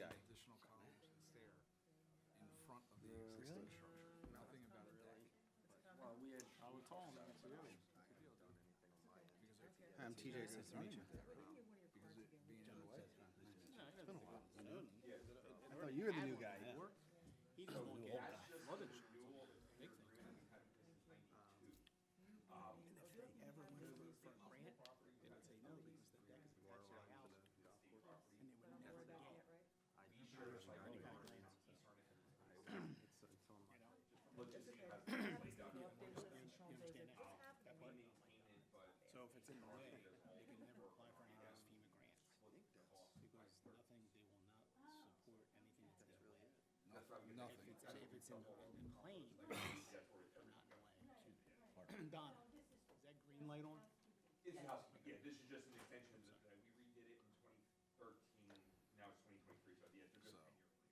guy. Additional columns and stair in front of the existing structure. Nothing about a deck. Well, we had. I would tell him that's the deal. I'm TJ. Nice to meet you. Because it being in the way. It's been a while. I thought you were the new guy. He just won't get flood insurance. Big thing. And if they ever went over for a grant, they would say no because the deck is attached to the house. And they would never get any kind of grants. It's on my. You understand that? That part? So if it's in the way, they can never apply for any of those FEMA grants. Because nothing, they will not support anything that's in the way. Nothing. If it's in plain, they're not in the way. Don, is that green light on? It's a house, yeah, this is just an extension, we redid it in 2013, now it's 2023, so yeah, they're just 10 years.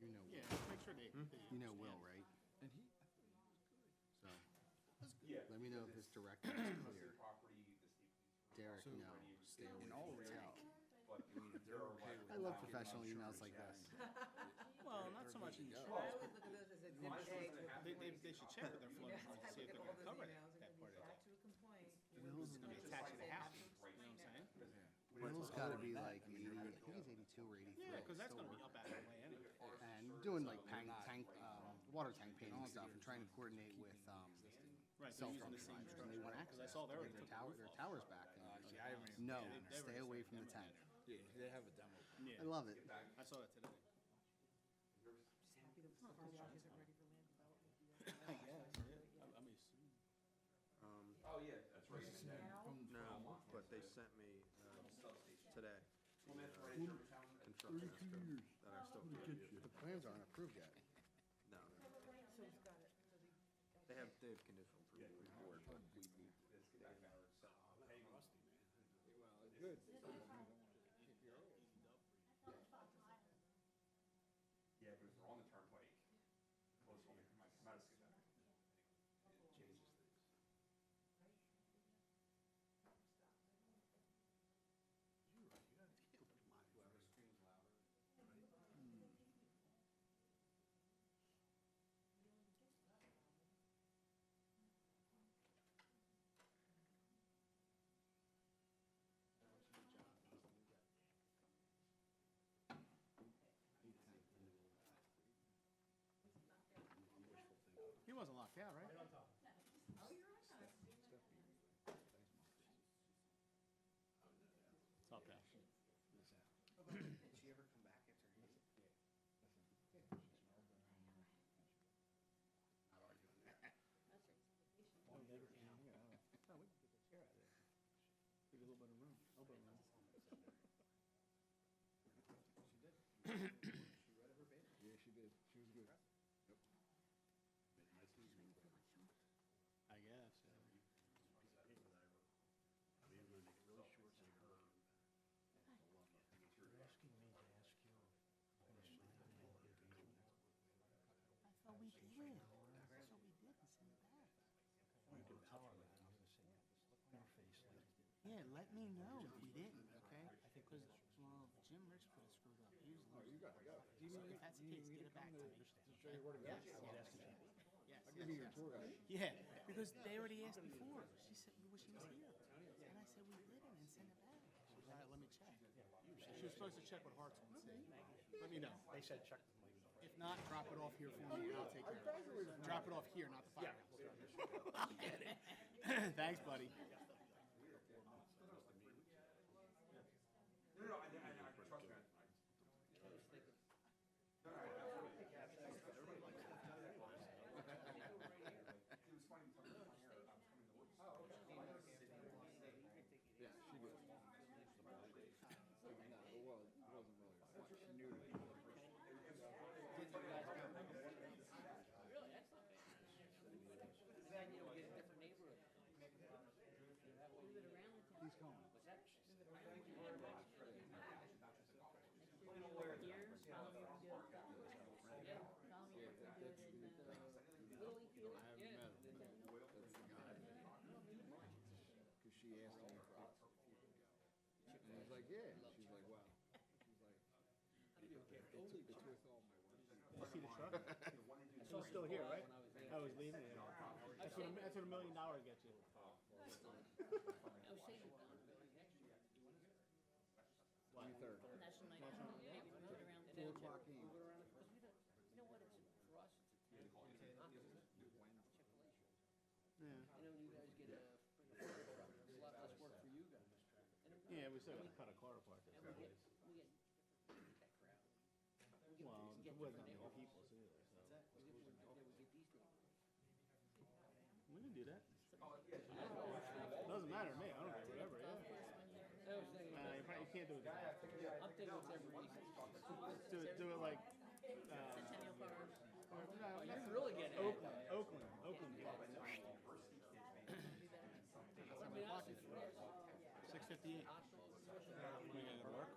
You know. Yeah, make sure they. You know Will, right? And he, So Yeah. let me know if his direction is clear. Property, the state police. Derek, no, stay away in all from the town. reality, I mean, if they're okay with. I love professional emails like this. Well, not so much I insurance. always look at those as exhibit A. They should check with their flood Yeah, insurance, I see if look they're at gonna all cover those that, emails, that and part it's of back it. to a complaint. Will's, It's gonna be attached to the house, you know what I'm saying? Will's got to be like 80. I think he's 82 or 83. Yeah, because that's still gonna be up out of the way anyway. and doing like water tank painting stuff and trying to coordinate with Right, cell they're phone using the same providers. And they want access. Because I saw they to already get took their the tower, roof their off. towers back. See, I haven't even. No, they stay were away just from the demo tank. Yeah, they have a demo. Yeah, I love it. I saw that today. Just happy the farm watches are ready for land development. I guess, yeah. I mean, Oh, yeah, that's right. No, but they sent me today construction estimate that I still can't use. The plans aren't approved yet. No, So he's got it, so the. they have conditional approval report, but we need. Good. Yeah, because they're on the turnpike, close when they come out of Skidmore. It changes things. he wasn't locked out, right? It's okay. Did she ever come back after he? Oh, we can get the chair out of there. Give you a little bit of room, elbow room. She did. She read it verbatim. Yeah, she did. She was good. Yep. I guess, yeah. I thought we did. I thought we did and send it back. Yeah, let me know if we didn't, okay? Because, well, Jim Rich could have screwed up. He was losing. You got it. So if that's the case, get it back to me. Show you where to go. Yes, yes, yes. I'll give you your tour guide. Yeah, because they already asked before. She said, well, she was here. And I said, we didn't and send it back. She was like, let me check. She was supposed to check with Hartsel and see. Let me know. They said check with me. If not, drop it off here for me and I'll take care of it. Drop it off here, not the firehouse. I'll get it. Thanks, buddy. No, I trust me. It was funny talking about here, I was coming to work. Yeah, she did. No, well, it wasn't really. She knew it. He's coming. I haven't met him. That's the guy. Because she asked him for opportunity. And he's like, yeah. She's like, wow. She's like, You see the truck? It was still here, right? I was leaving it. That's what $1 million gets you. Third. National Night Out. Maybe we move it around. 2 o'clock game. You know what, it's, for us, it's a Yeah. You know, when you guys get a fire truck, it's a lot less work for you guys. Yeah, we still got to cut a car apart. And we get that crowd. Well, it wasn't many people either, so. We get these days. We can do that. Doesn't matter to me, I don't care, whatever, yeah. You can't do it that. I'm thinking it's every Do it like, Centennial Park. no, You really get it. Oakland. 6:58. You gonna work?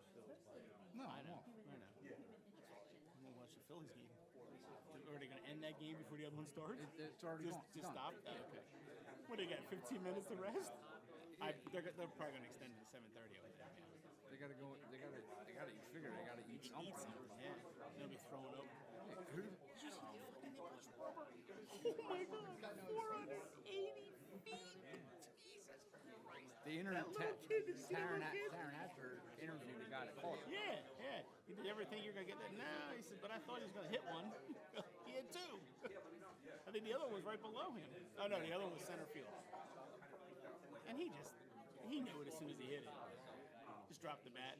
No, I know. I'm gonna watch the Phillies game. Are they gonna end that game before the other one starts? It's already Just stop? Oh, okay. What, they got 15 minutes to rest? They're probably gonna extend it to 7:30 over there. Yeah. They gotta go. They gotta eat. Figure they gotta eat something. Yeah, they'll be throwing up. Who? Oh my God, 480 feet! Jesus Christ! They interviewed Taron Hatcher interviewed the guy that caught it. Yeah. Did you ever think you were gonna get that? No, he said, but I thought he was gonna hit one. He had two. I think the other one was right below him. Oh no, the other one was center field. And he knew it as soon as he hit it. Just dropped the bat.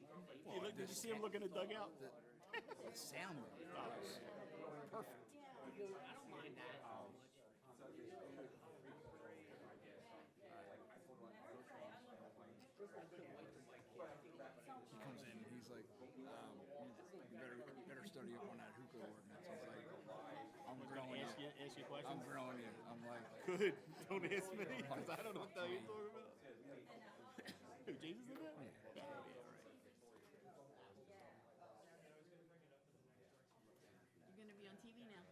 Did you see him looking at the dugout? The sound of it was perfect. I don't mind that so much. He comes in and he's like, you better study up on that hookah ordinance. He's like, I'm growing Ask you. you questions? I'm growing you. I'm like, Good. Don't ask me, because I don't know what the hell you're talking about. Who, Jesus did that? Yeah. You're gonna be on TV now.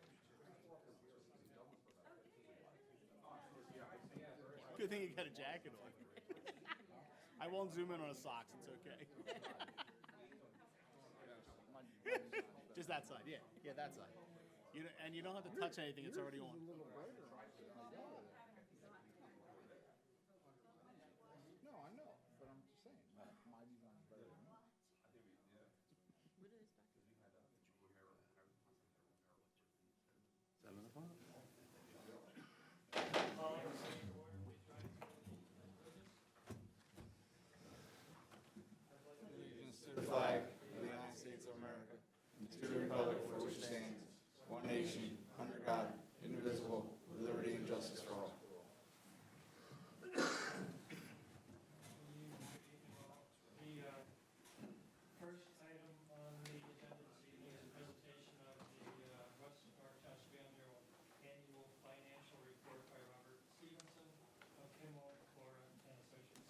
Good thing you got a jacket on. I won't zoom in on his socks. It's okay. Just that side, yeah. Yeah, that side. And you don't have to touch anything. It's already on. no, I know, but I'm just saying, might even better than mine. What is that? 7 o'clock. Allegiance to the flag of the United States of America, and to the republic for which it stands, one nation, under God, indivisible, with liberty and justice for all. The first item on the agenda this evening is a presentation of the Norriton Township annual financial report by Robert Stevenson of Kimmel, Flora, and Associates.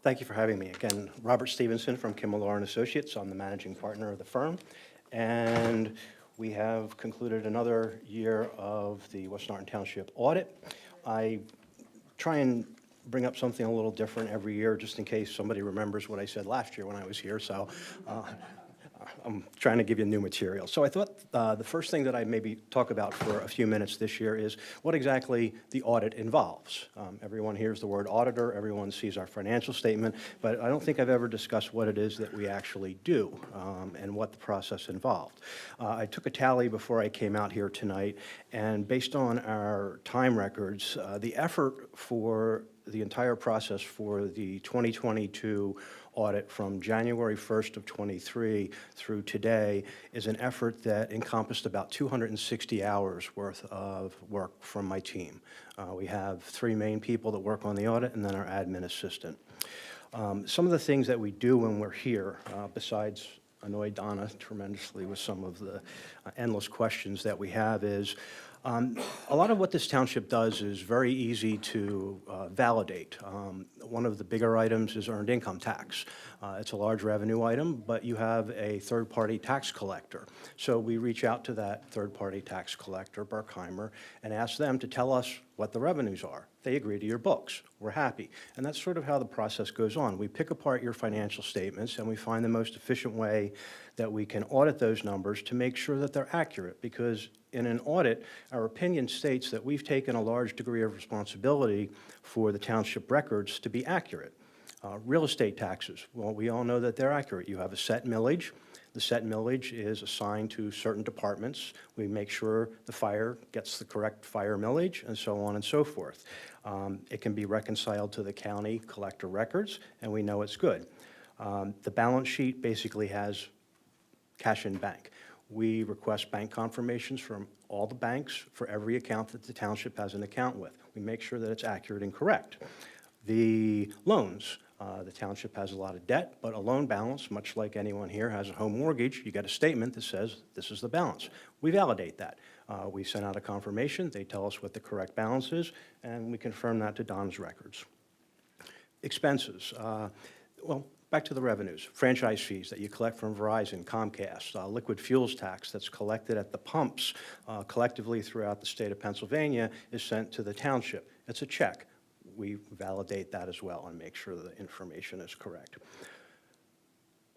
Thank you for having me. Again, Robert Stevenson from Kimmel and Associates. I'm the managing partner of the firm. And we have concluded another year of the West Norriton Township audit. I try and bring up something a little different every year, just in case somebody remembers what I said last year when I was here. So I'm trying to give you new material. So I thought the first thing that I maybe talk about for a few minutes this year is what exactly the audit involves. Everyone hears the word auditor, everyone sees our financial statement, but I don't think I've ever discussed what it is that we actually do and what the process involved. I took a tally before I came out here tonight, and based on our time records, the effort for the entire process for the 2022 audit from January 1st of 23 through today is an effort that encompassed about 260 hours worth of work from my team. We have 3 main people that work on the audit and then our admin assistant. Some of the things that we do when we're here, besides annoy Donna tremendously with some of the endless questions that we have, is a lot of what this township does is very easy to validate. One of the bigger items is earned income tax. It's a large revenue item, but you have a third-party tax collector. So we reach out to that third-party tax collector, Berkheimer, and ask them to tell us what the revenues are. They agree to your books. We're happy. And that's sort of how the process goes on. We pick apart your financial statements, and we find the most efficient way that we can audit those numbers to make sure that they're accurate. Because in an audit, our opinion states that we've taken a large degree of responsibility for the township records to be accurate. Real estate taxes, well, we all know that they're accurate. You have a set millage. The set millage is assigned to certain departments. We make sure the fire gets the correct fire millage, and so on and so forth. It can be reconciled to the county collector records, and we know it's good. The balance sheet basically has cash in bank. We request bank confirmations from all the banks for every account that the township has an account with. We make sure that it's accurate and correct. The loans, the township has a lot of debt, but a loan balance, much like anyone here has a home mortgage, you get a statement that says this is the balance. We validate that. We send out a confirmation, they tell us what the correct balance is, and we confirm that to Don's records. Expenses, well, back to the revenues. Franchise fees that you collect from Verizon, Comcast, liquid fuels tax that's collected at the pumps collectively throughout the state of Pennsylvania is sent to the township. It's a check. We validate that as well and make sure the information is correct.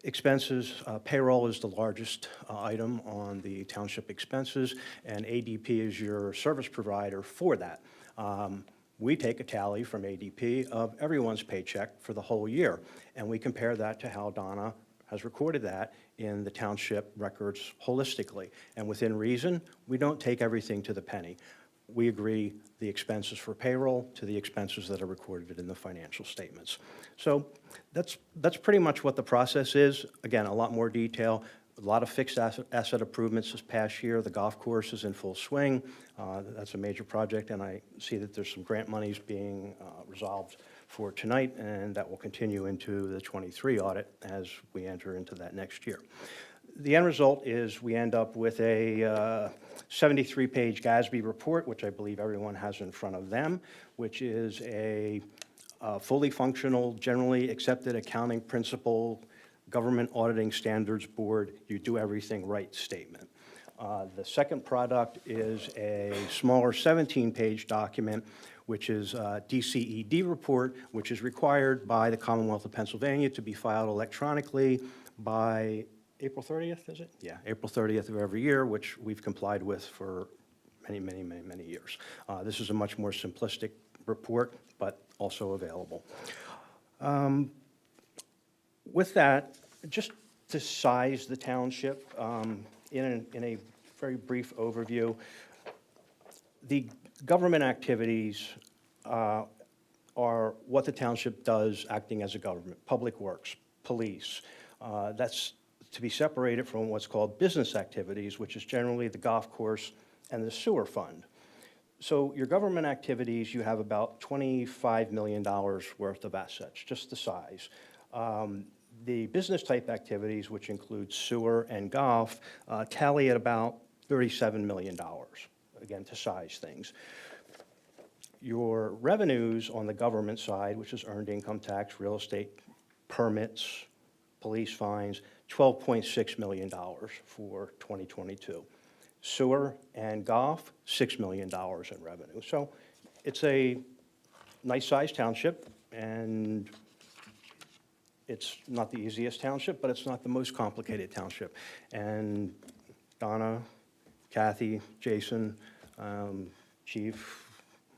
Expenses, payroll is the largest item on the township expenses, and ADP is your service provider for that. We take a tally from ADP of everyone's paycheck for the whole year, and we compare that to how Donna has recorded that in the township records holistically. And within reason, we don't take everything to the penny. We agree the expenses for payroll to the expenses that are recorded in the financial statements. So that's pretty much what the process is. Again, a lot more detail, a lot of fixed asset improvements this past year. The golf course is in full swing. That's a major project, and I see that there's some grant monies being resolved for tonight, and that will continue into the 23 audit as we enter into that next year. The end result is we end up with a 73-page GASB report, which I believe everyone has in front of them, which is a fully functional, generally accepted accounting principle, government auditing standards board, you do everything right statement. The second product is a smaller 17-page document, which is a DCED report, which is required by the Commonwealth of Pennsylvania to be filed electronically by April 30th, is it? Yeah, April 30th of every year, which we've complied with for many years. This is a much more simplistic report, but also available. With that, just to size the township, in a very brief overview, the government activities are what the township does acting as a government, public works, police. That's to be separated from what's called business activities, which is generally the golf course and the sewer fund. So your government activities, you have about $25 million worth of assets, just the size. The business type activities, which include sewer and golf, tally at about $37 million, again, to size things. Your revenues on the government side, which is earned income tax, real estate permits, police fines, $12.6 million for 2022. Sewer and golf, $6 million in revenue. So it's a nice-sized township, and it's not the easiest township, but it's not the most complicated township. And Donna, Kathy, Jason, Chief,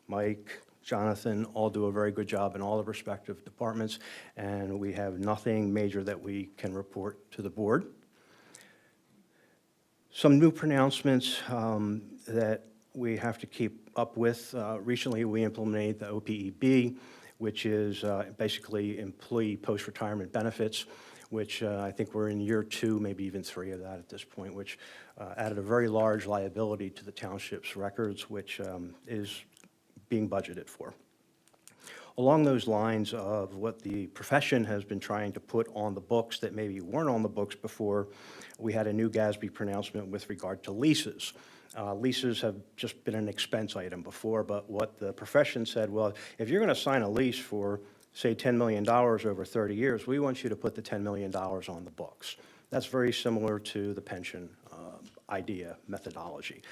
Mike, Jonathan all do a very good job in all the respective departments, and we have nothing major that we can report to the board. Some new pronouncements that we have to keep up with. Recently, we implemented the OPEB, which is basically employee post-retirement benefits, which I think we're in year 2, maybe even 3 of that at this point, which added a very large liability to the township's records, which is being budgeted for. Along those lines of what the profession has been trying to put on the books that maybe weren't on the books before, we had a new GASB pronouncement with regard to leases. Leases have just been an expense item before, but what the profession said, well, if you're going to sign a lease for, say, $10 million over 30 years, we want you to put the $10 million on the books. That's very similar to the pension idea methodology.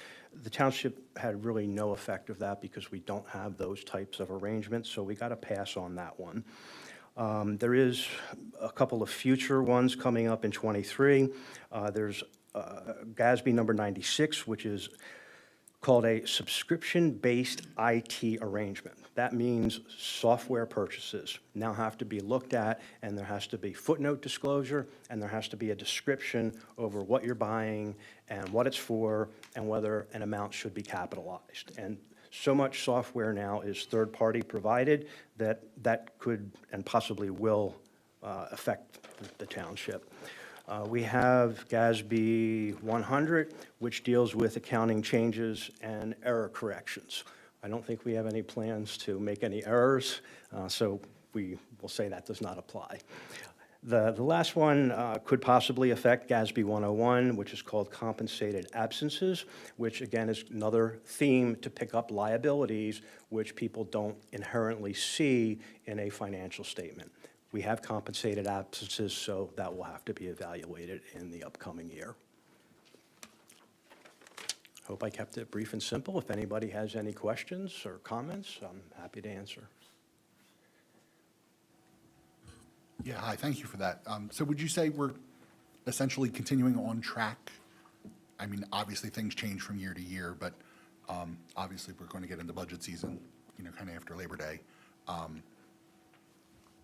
The township had really no effect of that because we don't have those types of arrangements, so we got to pass on that one. There is a couple of future ones coming up in '23. There's GASB number 96, which is called a subscription-based IT arrangement. That means software purchases now have to be looked at, and there has to be footnote disclosure, and there has to be a description over what you're buying and what it's for, and whether an amount should be capitalized. And so much software now is third-party provided that that could and possibly will affect the township. We have GASB 100, which deals with accounting changes and error corrections. I don't think we have any plans to make any errors, so we will say that does not apply. The last one could possibly affect GASB 101, which is called compensated absences, which again is another theme to pick up liabilities which people don't inherently see in a financial statement. We have compensated absences, so that will have to be evaluated in the upcoming year. Hope I kept it brief and simple. If anybody has any questions or comments, I'm happy to answer. Yeah, hi, thank you for that. So would you say we're essentially continuing on track? I mean, obviously, things change from year to year, but obviously, we're going to get into budget season, kind of after Labor Day.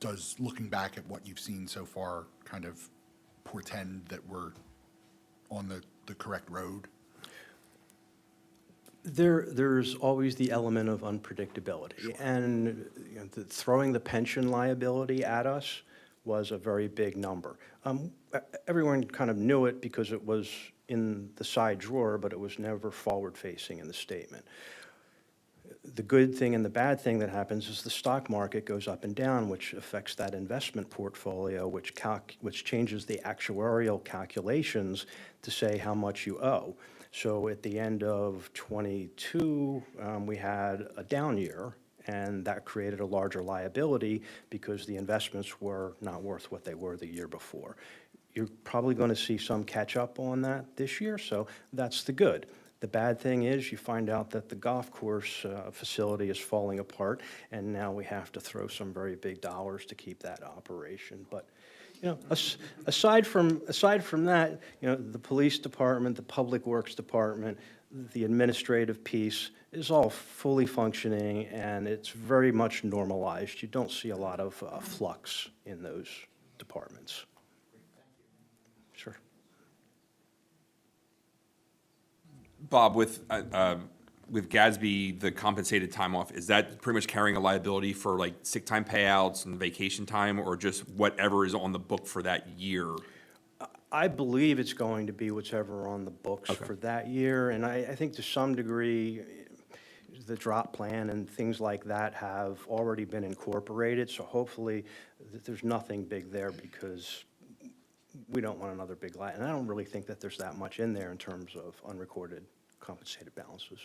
Does looking back at what you've seen so far kind of portend that we're on the correct road? There's always the element of unpredictability. Sure. And throwing the pension liability at us was a very big number. Everyone kind of knew it because it was in the side drawer, but it was never forward-facing in the statement. The good thing and the bad thing that happens is the stock market goes up and down, which affects that investment portfolio, which changes the actuarial calculations to say how much you owe. So at the end of '22, we had a down year, and that created a larger liability because the investments were not worth what they were the year before. You're probably going to see some catch up on that this year, so that's the good. The bad thing is you find out that the golf course facility is falling apart, and now we have to throw some very big dollars to keep that operation. But aside from that, the police department, the public works department, the administrative piece is all fully functioning, and it's very much normalized. You don't see a lot of flux in those departments. Sure. Bob, with GASB, the compensated time off, is that pretty much carrying a liability for like sick time payouts and vacation time, or just whatever is on the book for that year? I believe it's going to be whatever on the books for that year, and I think to some degree, the drop plan and things like that have already been incorporated, so hopefully there's nothing big there because we don't want another big lie. And I don't really think that there's that much in there in terms of unrecorded compensated balances.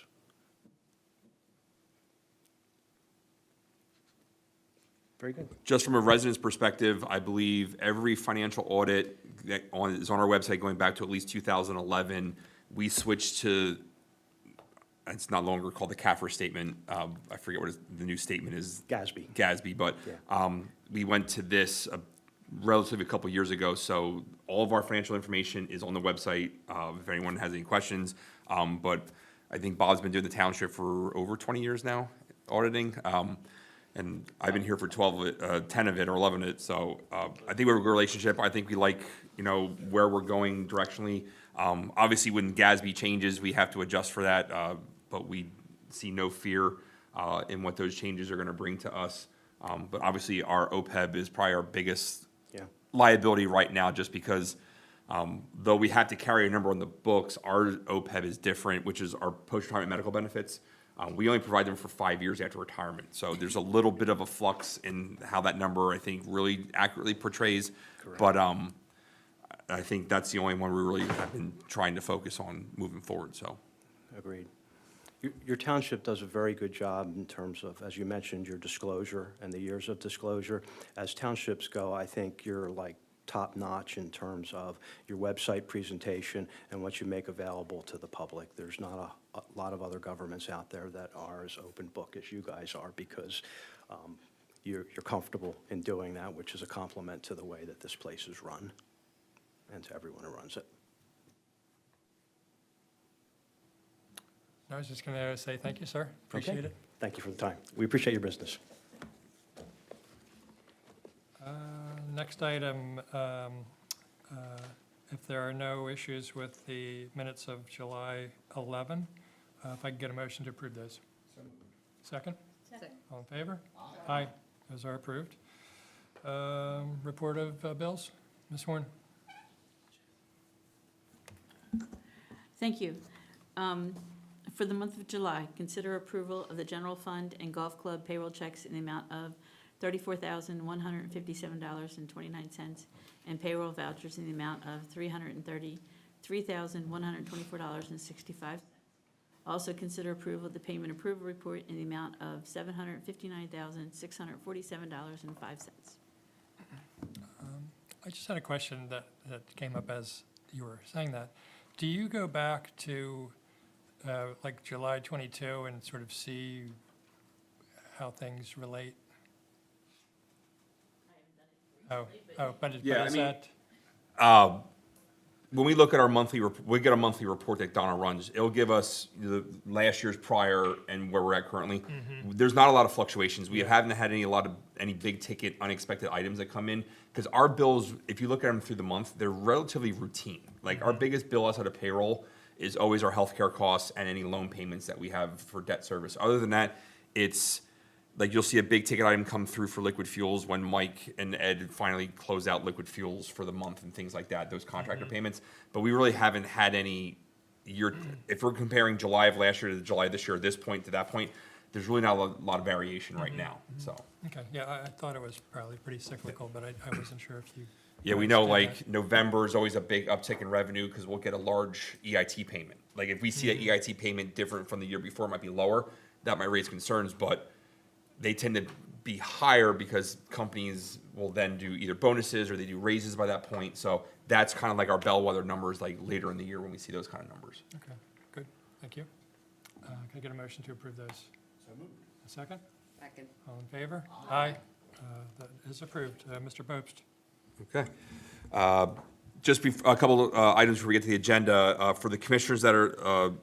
Very good. Just from a resident's perspective, I believe every financial audit that is on our website going back to at least 2011, we switched to, it's no longer called the CAFR statement. I forget what the new statement is. GASB, but yeah. We went to this relatively a couple years ago, so all of our financial information is on the website if anyone has any questions. But I think Bob's been doing the township for over 20 years now, auditing. And I've been here for 10 of it or 11 of it, so I think we have a good relationship. I think we like, where we're going directionally. Obviously, when GASB changes, we have to adjust for that, but we see no fear in what those changes are going to bring to us. But obviously, our OPEB is probably our biggest liability right now, just because though we have to carry a number on the books, our OPEB is different, which is our post-retirement medical benefits. We only provide them for 5 years after retirement. So there's a little bit of a flux in how that number, I think, really accurately portrays. Correct. But I think that's the only one we really have been trying to focus on moving forward. So, agreed. Your township does a very good job in terms of, as you mentioned, your disclosure and the years of disclosure. As townships go, I think you're like top-notch in terms of your website presentation and what you make available to the public. There's not a lot of other governments out there that are as open book as you guys are, because you're comfortable in doing that, which is a compliment to the way that this place is run and to everyone who runs it. I was just going to say thank you, sir. Appreciate Okay. it. Thank you for the time. We appreciate your business. Next item, if there are no issues with the minutes of July 11, if I can get a motion to approve those. Second? Second. All in favor? Aye. Those are approved. Report of bills, Ms. Horn? Thank you. For the month of July, consider approval of the general fund and golf club payroll checks in the amount of $34,157.29 and payroll vouchers in the amount of $333,124.65. Also consider approval of the payment approval report in the amount of $759,647.05. I just had a question that came up as you were saying that. Do you go back to like July 22 and sort of see how things relate? But Yeah, is I mean, that, when we look at our monthly, we get a monthly report that Donna runs. It'll give us the last year's prior and where we're at currently. There's not a lot of fluctuations. We haven't had any big ticket unexpected items that come in, because our bills, if you look at them through the month, they're relatively routine. Like our biggest bill outside of payroll is always our healthcare costs and any loan payments that we have for debt service. Other than that, it's like you'll see a big ticket item come through for liquid fuels when Mike and Ed finally close out liquid fuels for the month and things like that, those contractor payments. But we really haven't had any if we're comparing July of last year to July of this year, this point to that point, there's really not a lot of variation right now, so. okay, yeah, I thought it was probably pretty cyclical, but I wasn't sure if you. Yeah, we know understood like November is always a big uptick in revenue because we'll get a large EIT payment. Like if we see an EIT payment different from the year before, it might be lower, that might raise concerns, but they tend to be higher because companies will then do either bonuses or they do raises by that point. So that's kind of like our bellwether numbers, like later in the year when we see those kind of numbers. Okay, good, thank you. Can I get a motion to approve those? So moved. A second? Second. All in favor? Aye. That is approved. Mr. Bobst? Okay. Just a couple of items before we get to the agenda. For the commissioners that are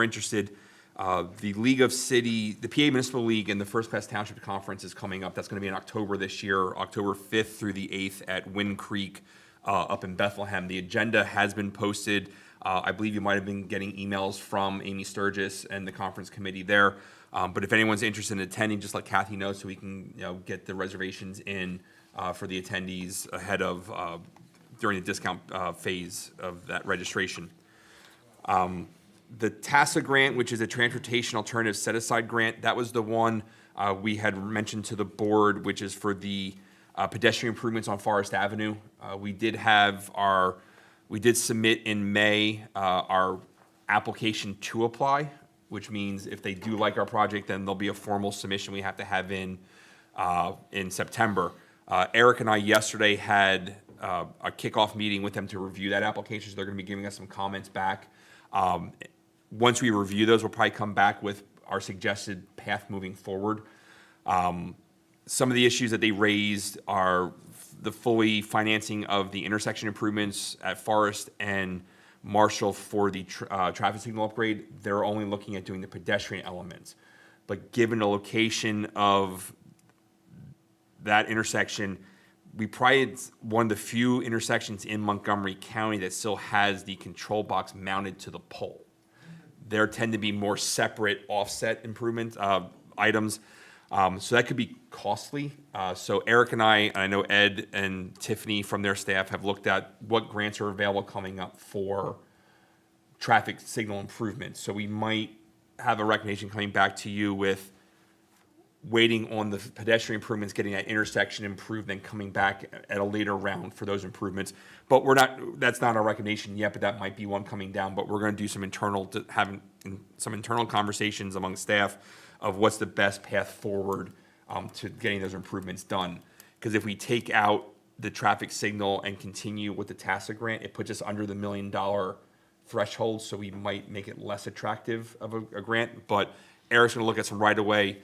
interested, the League of City, the PA Municipal League and the First Class Township Conference is coming up. That's going to be in October this year, October 5th through the 8th at Wind Creek up in Bethlehem. The agenda has been posted. I believe you might have been getting emails from Amy Sturgis and the conference committee there. But if anyone's interested in attending, just let Kathy know so we can get the reservations in for the attendees ahead of during the discount phase of that registration. The TASA grant, which is a Transportation Alternative Set-Aside Grant, that was the one we had mentioned to the board, which is for the pedestrian improvements on Forest Avenue. We did submit in May our application to apply, which means if they do like our project, then there'll be a formal submission we have to have in September. Eric and I yesterday had a kickoff meeting with them to review that application, so they're going to be giving us some comments back. Once we review those, we'll probably come back with our suggested path moving forward. Some of the issues that they raised are the fully financing of the intersection improvements at Forest and Marshall for the traffic signal upgrade. They're only looking at doing the pedestrian elements. But given the location of that intersection, we probably, it's one of the few intersections in Montgomery County that still has the control box mounted to the pole. There tend to be more separate offset improvement items. So that could be costly. So Eric and I know Ed and Tiffany from their staff have looked at what grants are available coming up for traffic signal improvements. So we might have a recommendation coming back to you with waiting on the pedestrian improvements, getting that intersection improved, then coming back at a later round for those improvements. But that's not our recommendation yet, but that might be one coming down. But we're going to do some internal conversations among staff of what's the best path forward to getting those improvements done. Because if we take out the traffic signal and continue with the TASA grant, it puts us under the $1 million threshold, so we might make it less attractive of a grant. But Eric's gonna look at some right-of-way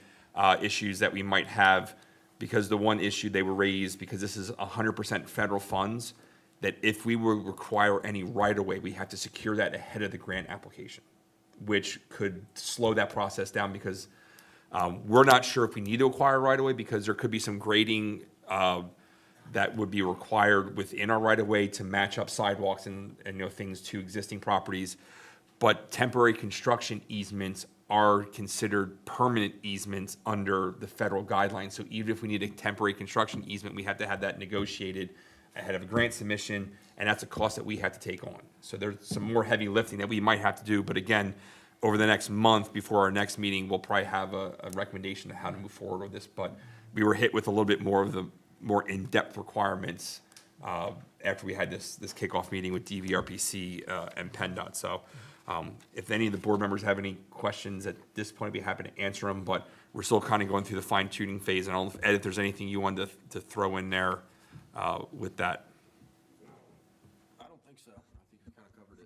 issues that we might have, because the one issue they were raised, because this is 100% federal funds, that if we were require any right-of-way, we have to secure that ahead of the grant application, which could slow that process down, because we're not sure if we need to acquire right-of-way, because there could be some grading that would be required within our right-of-way to match up sidewalks and things to existing properties. But temporary construction easements are considered permanent easements under the federal guidelines. So even if we need a temporary construction easement, we have to have that negotiated ahead of a grant submission, and that's a cost that we have to take on. So there's some more heavy lifting that we might have to do, but again, over the next month before our next meeting, we'll probably have a recommendation of how to move forward with this. But we were hit with a little bit more of the more in-depth requirements after we had this kickoff meeting with DVRPC and PennDOT. So if any of the board members have any questions at this point, I'd be happy to answer them, but we're still kind of going through the fine-tuning phase. And I don't know, Ed, if there's anything you wanted to throw in there with that. I don't think so. I think you kind of covered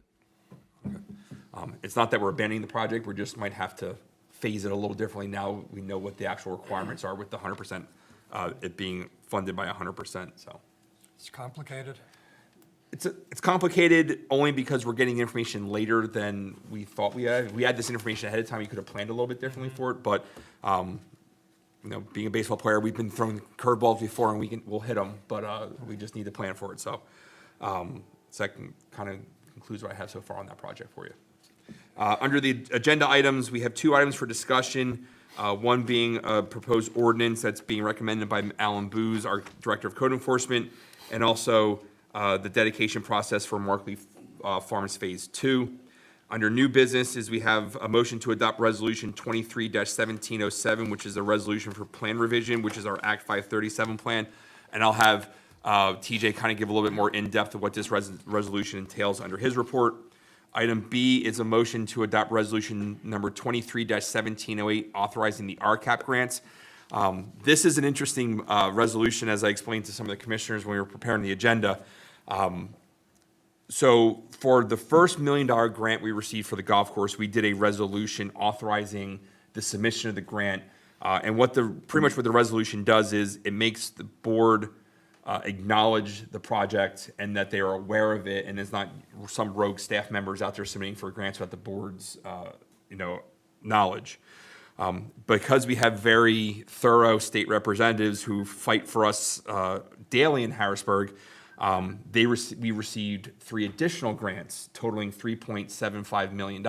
it. It's not that we're abandoning the project, we just might have to phase it a little differently now we know what the actual requirements are with the 100%, it being funded by 100%, so. It's complicated. It's complicated only because we're getting information later than we thought we had. If we had this information ahead of time, we could have planned a little bit differently for it, but, being a baseball player, we've been throwing curveballs before and we'll hit them, but we just need to plan for it, so. So that kind of concludes what I have so far on that project for you. Under the agenda items, we have 2 items for discussion. One being a proposed ordinance that's being recommended by Alan Booz, our Director of Code Enforcement, and also the dedication process for Markley Farms Phase 2. Under new businesses, we have a motion to adopt Resolution 23-1707, which is a resolution for plan revision, which is our Act 537 plan. And I'll have TJ kind of give a little bit more in-depth of what this resolution entails under his report. Item B is a motion to adopt resolution number 23-1708, authorizing the RCAP grants. This is an interesting resolution, as I explained to some of the commissioners when we were preparing the agenda. So for the first $1 million grant we received for the golf course, we did a resolution authorizing the submission of the grant. And pretty much what the resolution does is it makes the board acknowledge the project and that they are aware of it, and there's not some rogue staff members out there submitting for grants without the board's knowledge. Because we have very thorough state representatives who fight for us daily in Harrisburg, we received 3 additional grants totaling $3.75 million.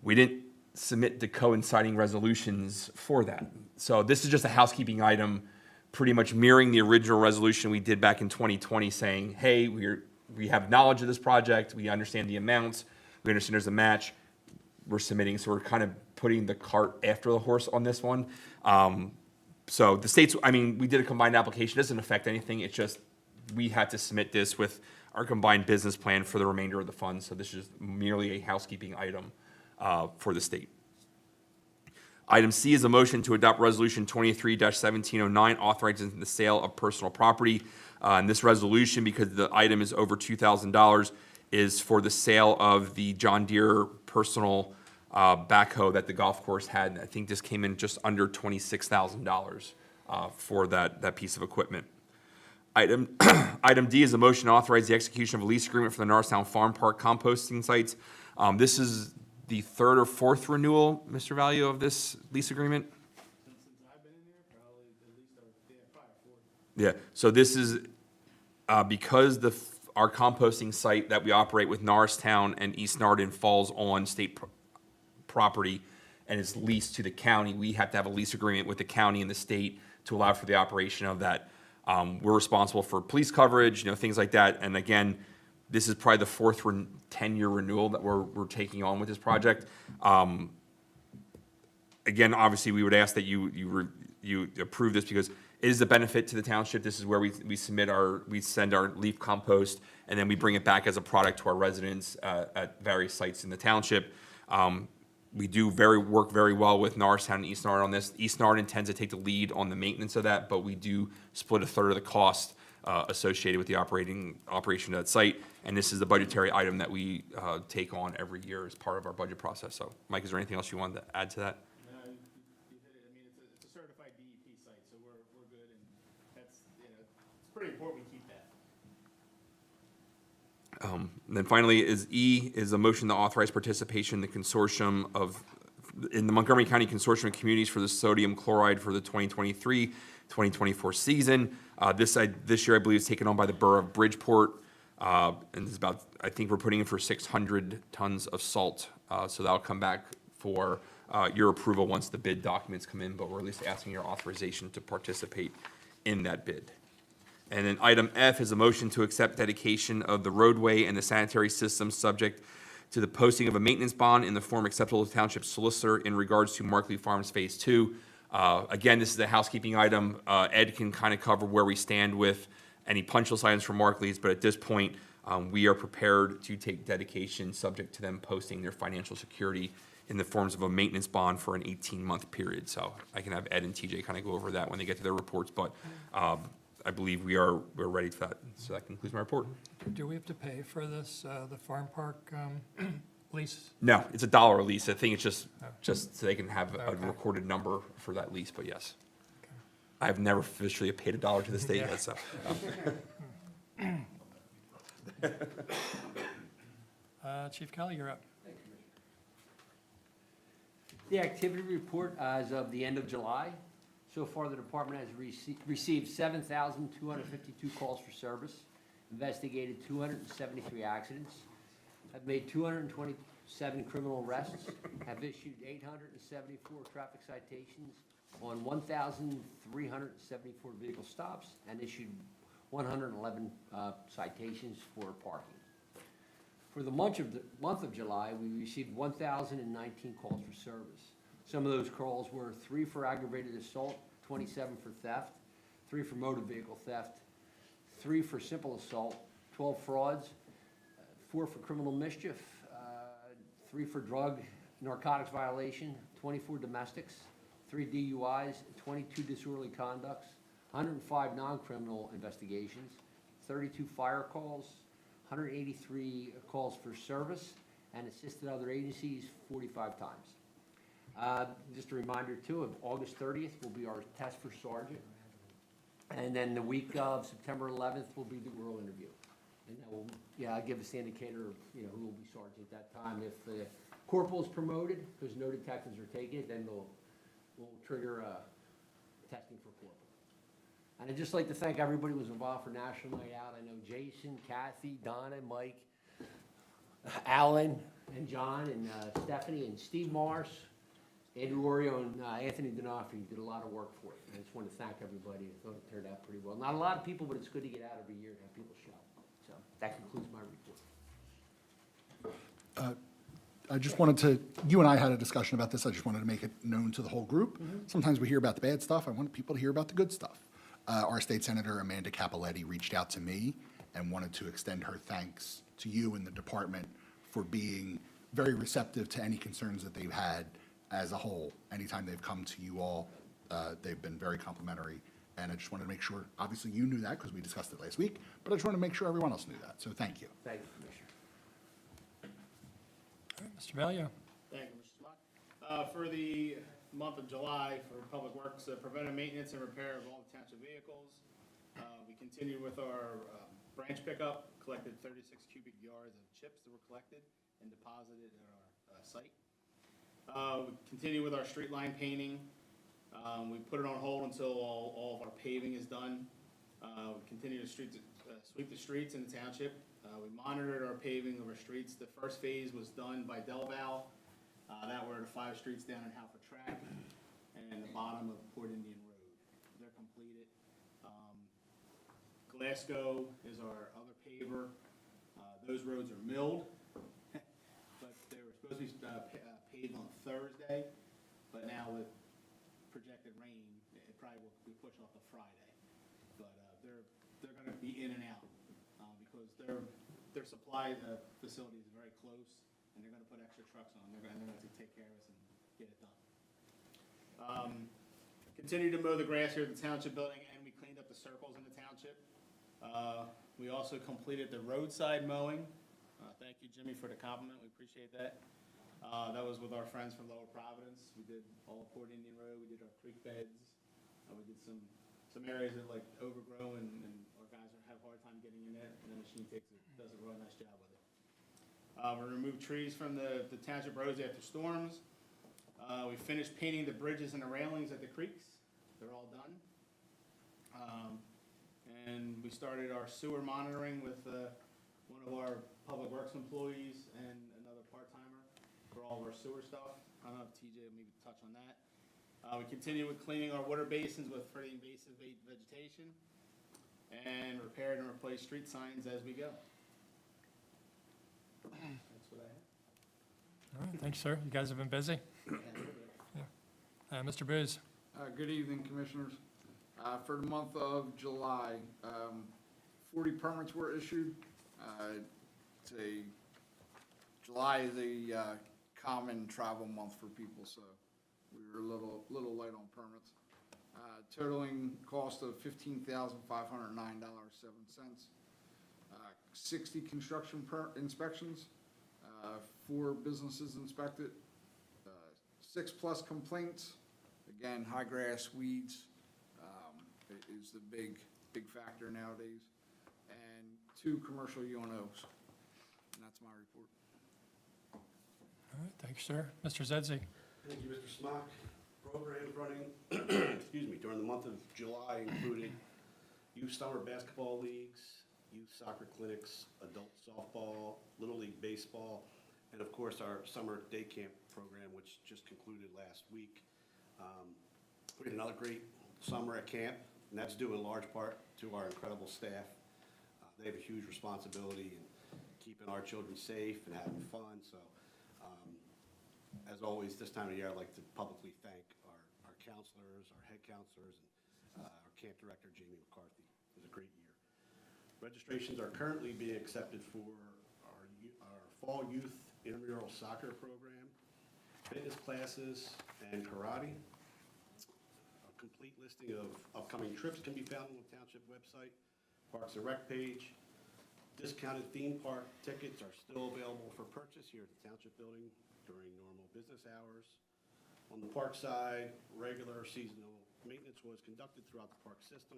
We didn't submit the coinciding resolutions for that. So this is just a housekeeping item, pretty much mirroring the original resolution we did back in 2020 saying, hey, we have knowledge of this project, we understand the amounts, we understand there's a match, we're submitting, so we're kind of putting the cart after the horse on this one. So the states, we did a combined application, it doesn't affect anything, it's just we had to submit this with our combined business plan for the remainder of the funds, so this is merely a housekeeping item for the state. Item C is a motion to adopt Resolution 23-1709, authorizing the sale of personal property. And this resolution, because the item is over $2,000, is for the sale of the John Deere personal backhoe that the golf course had. I think this came in just under $26,000 for that piece of equipment. Item D is a motion to authorize the execution of a lease agreement for the Norriton Farm Park composting sites. This is the 3rd or 4th renewal, Mr. Value, of this lease agreement? Since I've been in there, probably at least 5 or 4. Yeah, so this is because our composting site that we operate with Norristown and East Norriton falls on state property and is leased to the county, we have to have a lease agreement with the county and the state to allow for the operation of that. We're responsible for police coverage, things like that. And again, this is probably the 4th 10-year renewal that we're taking on with this project. Again, obviously, we would ask that you approve this because it is a benefit to the township. This is where we send our leaf compost, and then we bring it back as a product to our residents at various sites in the township. We do work very well with Norristown and East Norriton on this. East Norriton tends to take the lead on the maintenance of that, but we do split a third of the cost associated with the operation of that site. And this is the budgetary item that we take on every year as part of our budget process. So, Mike, is there anything else you wanted to add to that? No, you hit it. I mean, it's a certified DEP site, so we're good, and that's, it's pretty important we keep that. And then finally is E is a motion to authorize participation in the consortium in the Montgomery County Consortium of Communities for the Sodium Chloride for the 2023-2024 season. This year, I believe, is taken on by the Borough of Bridgeport. And it's about, I think we're putting in for 600 tons of salt. So that'll come back for your approval once the bid documents come in, but we're at least asking your authorization to participate in that bid. And then item F is a motion to accept dedication of the roadway and the sanitary system subject to the posting of a maintenance bond in the form acceptable to Township Solicitor in regards to Markley Farms Phase 2. Again, this is a housekeeping item. Ed can kind of cover where we stand with any punch list items for Markley's, but at this point, we are prepared to take dedication subject to them posting their financial security in the forms of a maintenance bond for an 18-month period. So I can have Ed and TJ kind of go over that when they get to their reports, but I believe we're ready for that. So that concludes my report. Do we have to pay for this, the farm park lease? No, it's $1 a lease. I think it's just so they can have a Okay. recorded number for that lease, but yes. I've never officially paid $1 to the state yet, so. Chief Kelly, you're up. The activity report as of the end of July. So far, the department has received 7,252 calls for service, investigated 273 accidents, have made 227 criminal arrests, have issued 874 traffic citations on 1,374 vehicle stops, and issued 111 citations for parking. For the month of July, we received 1,019 calls for service. Some of those calls were 3 for aggravated assault, 27 for theft, 3 for motor vehicle theft, 3 for simple assault, 12 frauds, 4 for criminal mischief, 3 for drug narcotics violation, 24 domestics, 3 DUIs, 22 disorderly conducts, 105 non-criminal investigations, 32 fire calls, 183 calls for service, and assisted other agencies 45 times. Just a reminder too, of August 30th will be our test for sergeant. And then the week of September 11th will be the rural interview. And that will, give us the indicator of, who will be sergeant at that time. If the corporal is promoted, because no detectives are taking it, then we'll trigger testing for corporal. And I'd just like to thank everybody who was involved for National Night Out. I know Jason, Kathy, Donna, Mike, Alan, and John, and Stephanie, and Steve Morris, Andrew Orio, and Anthony D'Onofrio did a lot of work for it. And I just want to thank everybody. I thought it turned out pretty well. Not a lot of people, but it's good to get out every year and have people show. So that concludes my report. I just wanted to, you and I had a discussion about this. I just wanted to make it known to the whole group. Sometimes we hear about the bad stuff. I want people to hear about the good stuff. Our state senator, Amanda Capoletti, reached out to me and wanted to extend her thanks to you and the department for being very receptive to any concerns that they've had as a whole. Anytime they've come to you all, they've been very complimentary. And I just wanted to make sure, obviously you knew that because we discussed it last week, but I just wanted to make sure everyone else knew that. So thank you. Thank you, Commissioner. All right, Mr. Valier. Thank you, Mr. Smock. For the month of July, for Public Works, preventive maintenance and repair of all the township vehicles. We continued with our branch pickup, collected 36 cubic yards of chips that were collected and deposited at our site. We continue with our street line painting. We put it on hold until all of our paving is done. We continue to sweep the streets in the township. We monitored our paving of our streets. The first phase was done by Delval. That were the 5 streets down in Halford Track and the bottom of Port Indian Road. They're completed. Glasgow is our other paver. Those roads are milled, but they were supposed to be paved on Thursday, but now with projected rain, it probably will be pushed off to Friday. But they're going to be in and out because their supply facility is very close. and they're gonna put extra trucks on. They're gonna take care of us and get it done. Continue to mow the grass here at the township building, and we cleaned up the circles in the township. We also completed the roadside mowing. Thank you, Jimmy, for the compliment. We appreciate that. That was with our friends from Lower Providence. We did all of Port Indian Road. We did our creek beds. We did some areas that like overgrown, and our guys have a hard time getting in there. And the machine does a really nice job with it. We removed trees from the township roads after storms. We finished painting the bridges and the railings at the creeks. They're all done. And we started our sewer monitoring with one of our public works employees and another part-timer for all of our sewer stuff. I don't know if TJ will maybe touch on that. We continue with cleaning our water basins for the invasive vegetation, and repaired and replaced street signs as we go. That's what I have. All right, thanks, sir. You guys have been busy. Mr. Booz. Good evening, Commissioners. For the month of July, 40 permits were issued. July is a common travel month for people, so we were a little light on permits. Totaling cost of $15,509.07. 60 construction inspections, 4 businesses inspected, 6+ complaints. Again, high grass, weeds is the big factor nowadays, and 2 commercial UNOs. And that's my report. All right, thanks, sir. Mr. Zedzi. Thank you, Mr. Smock. Programs running, excuse me, during the month of July included youth summer basketball leagues, youth soccer clinics, adult softball, Little League baseball, and of course our summer day camp program, which just concluded last week. We had another great summer at camp, and that's due in large part to our incredible staff. They have a huge responsibility in keeping our children safe and having fun, so as always, this time of year, I'd like to publicly thank our counselors, our head counselors, and our camp director, Jamie McCarthy. It was a great year. Registrations are currently being accepted for our fall youth intramural soccer program, fitness classes, and karate. A complete listing of upcoming trips can be found on the township website, Parks and Rec page. Discounted theme park tickets are still available for purchase here at the township building during normal business hours. On the park side, regular seasonal maintenance was conducted throughout the park system,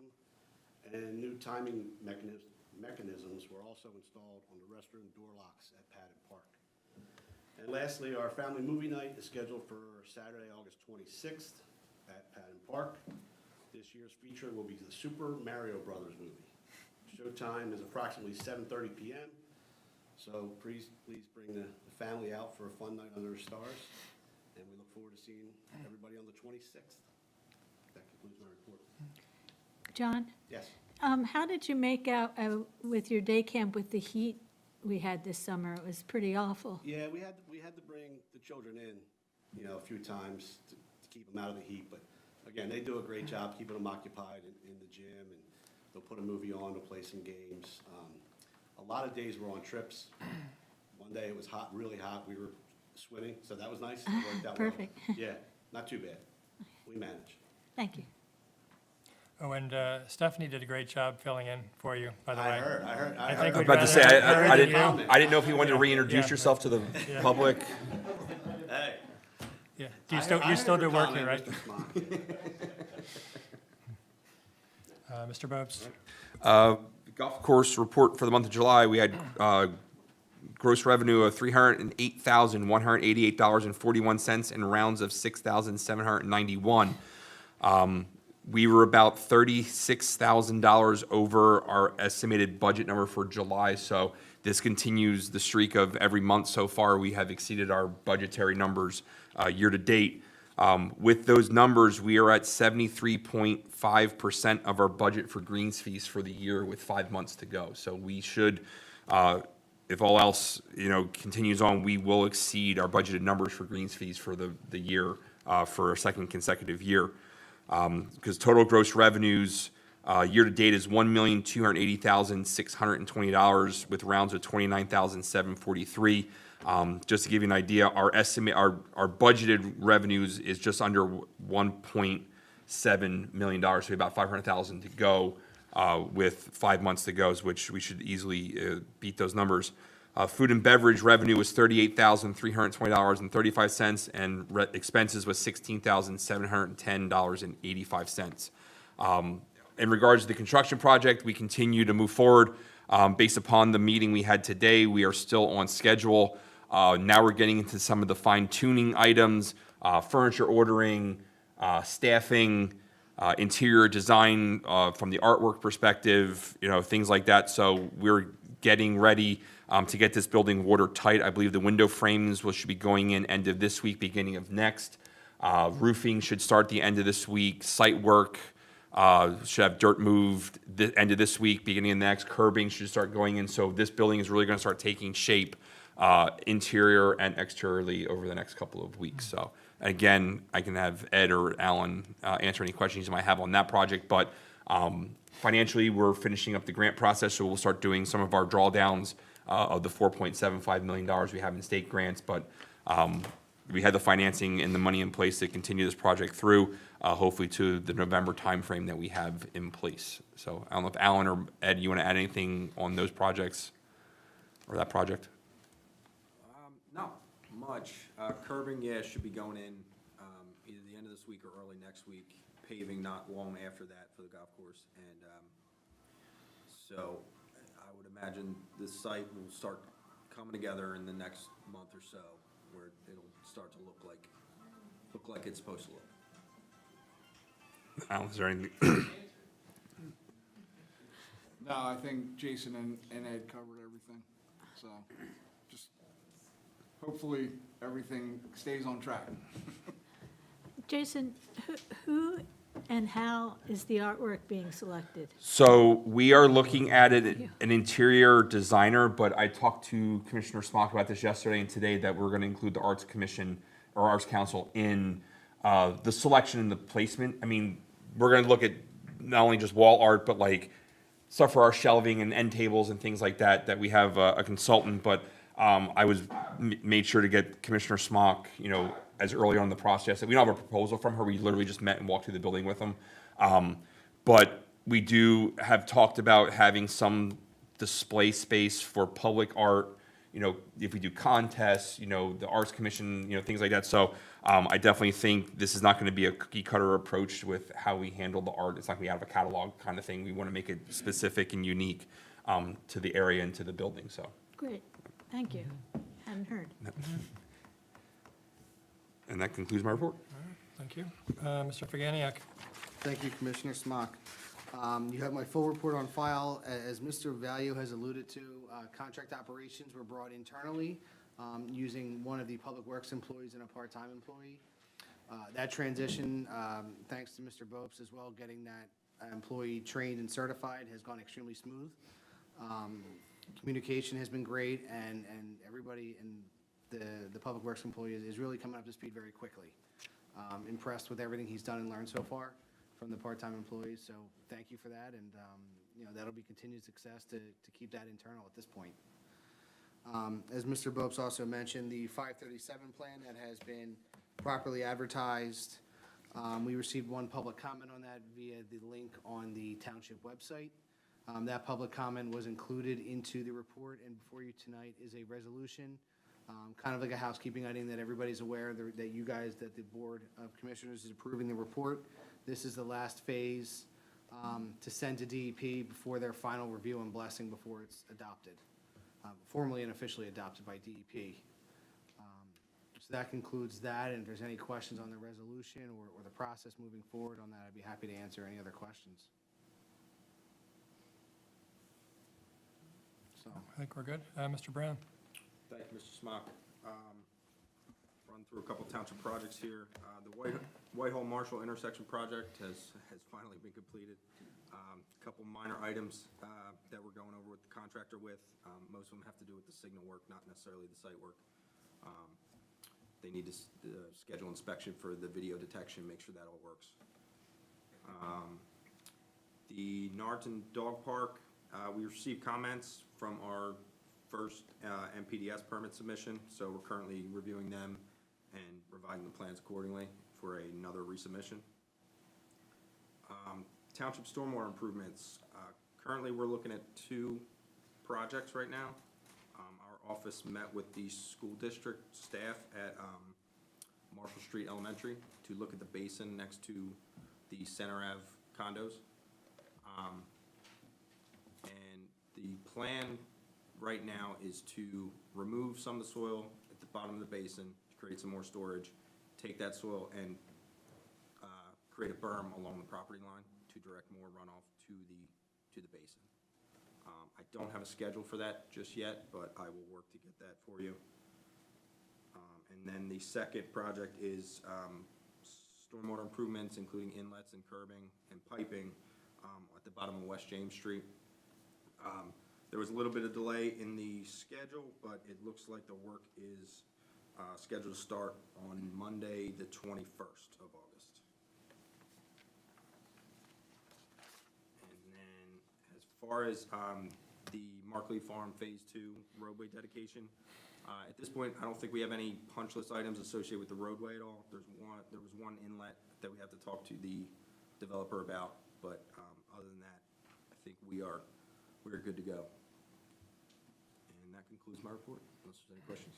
and new timing mechanisms were also installed on the restroom door locks at Patton Park. And lastly, our family movie night is scheduled for Saturday, August 26th at Patton Park. This year's feature will be the Super Mario Brothers movie. Showtime is approximately 7:30 p.m. So please bring the family out for a fun night under the stars, and we look forward to seeing everybody on the 26th. That concludes my report. John? Yes. How did you make out with your day camp with the heat we had this summer? It was pretty awful. Yeah, we had to bring the children in, a few times to keep them out of the heat. But again, they do a great job keeping them occupied in the gym, and they'll put a movie on, they'll play some games. A lot of days we're on trips. One day it was hot, really hot. We were swimming, so that was nice. It worked out Perfect. well. Yeah, not too bad. We managed. Thank you. Oh, and Stephanie did a great job filling in for you, by the way. I heard. I think I was we'd about to say, rather I hear you. didn't know if you wanted to reintroduce Yeah. yourself to the public. Hey. Yeah, do you still do work here, right? Mr. Bobst. Golf course report for the month of July, we had gross revenue of $308,188.41 and rounds of 6,791. We were about $36,000 over our estimated budget number for July, so this continues the streak of every month so far. We have exceeded our budgetary numbers year to date. With those numbers, we are at 73.5% of our budget for greens fees for the year with 5 months to go. So we should, if all else, continues on, we will exceed our budgeted numbers for greens fees for the year for a second consecutive year. Because total gross revenues year to date is $1,280,620 with rounds of $29,743. Just to give you an idea, our budgeted revenues is just under $1.7 million, so about $500,000 to go, with 5 months to go, which we should easily beat those numbers. Food and beverage revenue was $38,320.35, and expenses was $16,710.85. In regards to the construction project, we continue to move forward. Based upon the meeting we had today, we are still on schedule. Now we're getting into some of the fine-tuning items, furniture ordering, staffing, interior design from the artwork perspective, things like that. So we're getting ready to get this building watertight. I believe the window frames should be going in end of this week, beginning of next. Roofing should start the end of this week. Site work should have dirt moved the end of this week, beginning of next. Curbing should start going in. So this building is really going to start taking shape, interior and exteriorly, over the next couple of weeks. So again, I can have Ed or Alan answer any questions you might have on that project. But financially, we're finishing up the grant process, so we'll start doing some of our drawdowns of the $4.75 million we have in state grants. But we had the financing and the money in place to continue this project through, hopefully to the November timeframe that we have in place. So I don't know if Alan or Ed, you want to add anything on those projects or that project? Not much. Curbing, should be going in either the end of this week or early next week. Paving not long after that for the golf course. And so I would imagine this site will start coming together in the next month or so, where it'll start to look like it's supposed to look. Alan, is there anything? No, I think Jason and Ed covered everything, so just hopefully everything stays on track. Jason, who and how is the artwork being selected? So we are looking at an interior designer, but I talked to Commissioner Smock about this yesterday and today, that we're going to include the Arts Commission or Arts Council in the selection and the placement. I mean, we're going to look at not only just wall art, but like stuff for our shelving and end tables and things like that, that we have a consultant. But I made sure to get Commissioner Smock, as early on in the process. We don't have a proposal from her. We literally just met and walked through the building with them. But we do have talked about having some display space for public art, if we do contests, the Arts Commission, things like that. So I definitely think this is not going to be a cookie cutter approach with how we handle the art. It's not going to be out of a catalog kind of thing. We want to make it specific and unique to the area and to the building. So Great, thank you. Hadn't heard. And that concludes my report. Thank you. Mr. Faganiak. Thank you, Commissioner Smock. You have my full report on file. As Mr. Value has alluded to, contract operations were brought internally using one of the Public Works employees and a part-time employee. That transition, thanks to Mr. Bopes as well, getting that employee trained and certified, has gone extremely smooth. Communication has been great, and everybody in the Public Works employee is really coming up to speed very quickly. Impressed with everything he's done and learned so far from the part-time employees, so thank you for that, and that'll be continued success to keep that internal at this point. As Mr. Bopes also mentioned, the 537 plan that has been properly advertised, we received one public comment on that via the link on the township website. That public comment was included into the report, and before you tonight is a resolution, kind of like a housekeeping item that everybody's aware that you guys, that the Board of Commissioners is approving the report. This is the last phase to send to DEP before their final review and blessing before it's adopted, formally and officially adopted by DEP. So that concludes that, and if there's any questions on the resolution or the process moving forward on that, I'd be happy to answer any other questions. So, I think we're good. Mr. Brown. Thank you, Mr. Smock. Run through a couple township projects here. The Whitehall Marshall intersection project has finally been completed. A couple minor items that we're going over with the contractor with. Most of them have to do with the signal work, not necessarily the site work. They need to schedule inspection for the video detection, make sure that all works. The Norriton Dog Park, we received comments from our first MPDS permit submission, so we're currently reviewing them and revising the plans accordingly for another resubmission. Township stormwater improvements. Currently, we're looking at 2 projects right now. Our office met with the school district staff at Marshall Street Elementary to look at the basin next to the Center Ave condos. And the plan right now is to remove some of the soil at the bottom of the basin, to create some more storage, take that soil and create a berm along the property line to direct more runoff to the basin. I don't have a schedule for that just yet, but I will work to get that for you. And then the second project is stormwater improvements, including inlets and curbing and piping at the bottom of West James Street. There was a little bit of delay in the schedule, but it looks like the work is scheduled to start on Monday, the 21st of August. And then as far as the Markley Farm Phase 2 roadway dedication, at this point, I don't think we have any punch list items associated with the roadway at all. There was one inlet that we have to talk to the developer about, but other than that, I think we're good to go. And that concludes my report, unless there's any questions.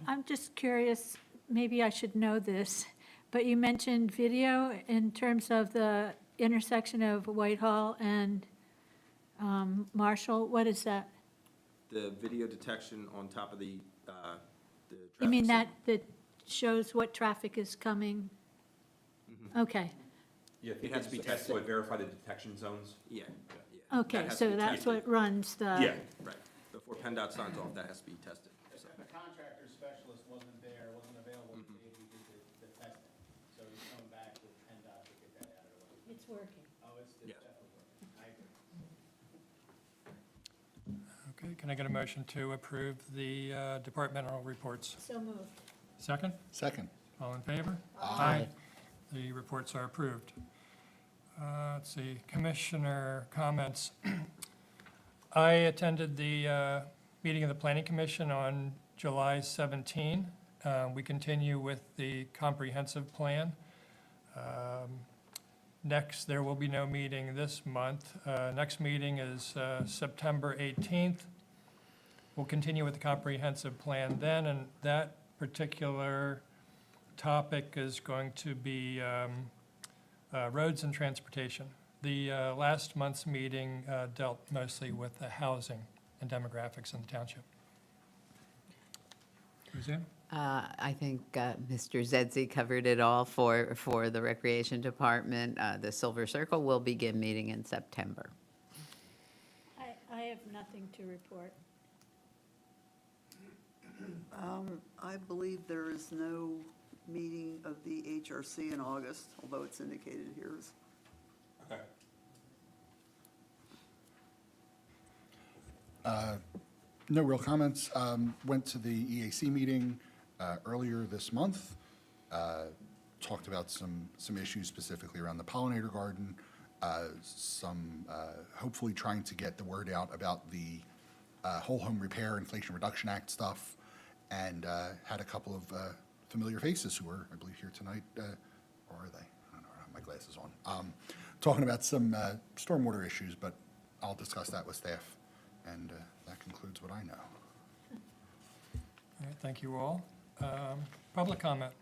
I'm just curious, maybe I should know this, but you mentioned video in terms of the intersection of Whitehall and Marshall. What is that? The video detection on top of the You mean traffic that shows what traffic is coming? Okay, Yeah, it has to be tested to verify the detection zones. Yeah, yeah. okay, That has to so be that's tested. what runs the. Yeah, right. Before PennDOT signs off, that has to be tested. So. The contractor specialist wasn't there, wasn't available to be able to do the testing. So he's coming back with PennDOT to get that out of the way. It's working. Oh, it's Yeah. definitely working. I agree. Okay, can I get a motion to approve the departmental reports? So moved. Second? Second. All in favor? Aye. The reports are approved. Let's see, commissioner comments. I attended the meeting of the Planning Commission on July 17. We continue with the comprehensive plan. Next, there will be no meeting this month. Next meeting is September 18th. We'll continue with the comprehensive plan then, and that particular topic is going to be roads and transportation. The last month's meeting dealt mostly with the housing and demographics in the township. Suzanne? I think Mr. Zedzi covered it all for the Recreation Department. The Silver Circle will begin meeting in September. I have nothing to report. I believe there is no meeting of the HRC in August, although it's indicated here. Okay. No real comments. Went to the EAC meeting earlier this month. Talked about some issues specifically around the pollinator garden. Hopefully trying to get the word out about the Whole Home Repair Inflation Reduction Act stuff, and had a couple of familiar faces who are, I believe, here tonight. Or are they? I don't know. I don't have my glasses on. Talking about some stormwater issues, but I'll discuss that with staff. And that concludes what I know. All right, thank you all. Public comment.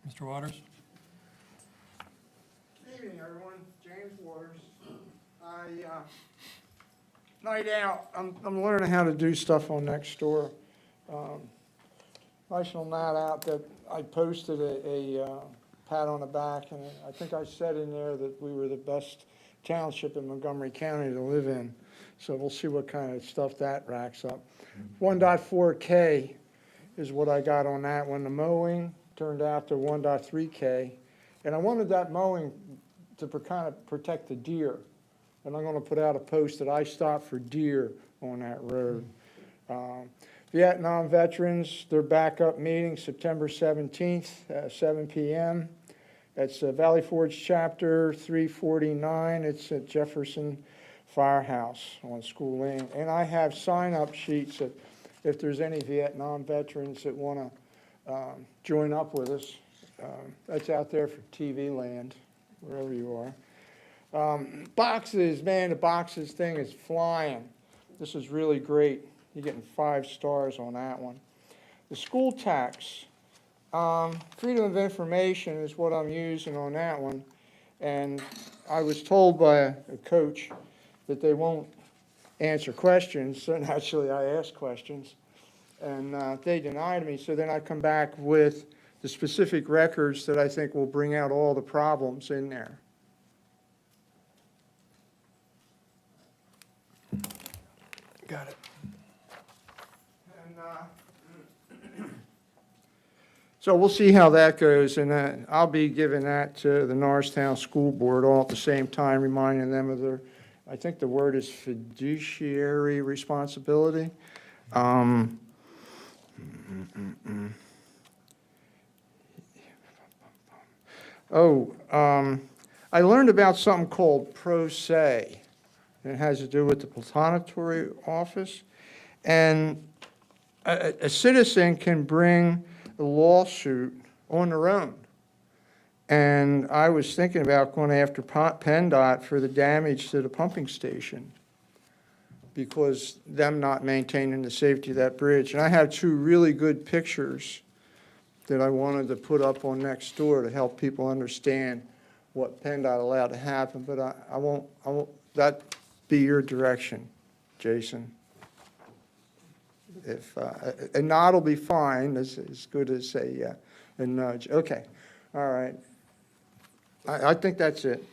Mr. Waters? Good evening, everyone. James Waters. Night out, I'm learning how to do stuff on Nextdoor. Nice little night out that I posted a pat on the back, and I think I said in there that we were the best township in Montgomery County to live in. So we'll see what kind of stuff that racks up. 1.4K is what I got on that one. The mowing turned out to 1.3K. And I wanted that mowing to kind of protect the deer. And I'm going to put out a post that I stopped for deer on that road. Vietnam veterans, their backup meeting, September 17th at 7 p.m. It's Valley Forge Chapter 349. It's at Jefferson firehouse on School Lane. And I have sign-up sheets that if there's any Vietnam veterans that want to join up with us, that's out there for TV land, wherever you are. Boxes, man, the boxes thing is flying. This is really great. You're getting 5 stars on that one. The school tax, freedom of information is what I'm using on that one. And I was told by a coach that they won't answer questions, so naturally I asked questions. And they denied me, so then I come back with the specific records that I think will bring out all the problems in there. Got it. And, so we'll see how that goes, and I'll be giving that to the Norristown School Board all at the same time, reminding them of their, I think the word is fiduciary responsibility. I learned about something called pro se. It has to do with the Planetary Office. And a citizen can bring a lawsuit on their own. And I was thinking about going after PennDOT for the damage to the pumping station because them not maintaining the safety of that bridge. And I have 2 really good pictures that I wanted to put up on next door to help people understand what PennDOT allowed to happen, but I won't, that be your direction, Jason. If, a nod will be fine, as good as a nudge. Okay, all right. I think that's it.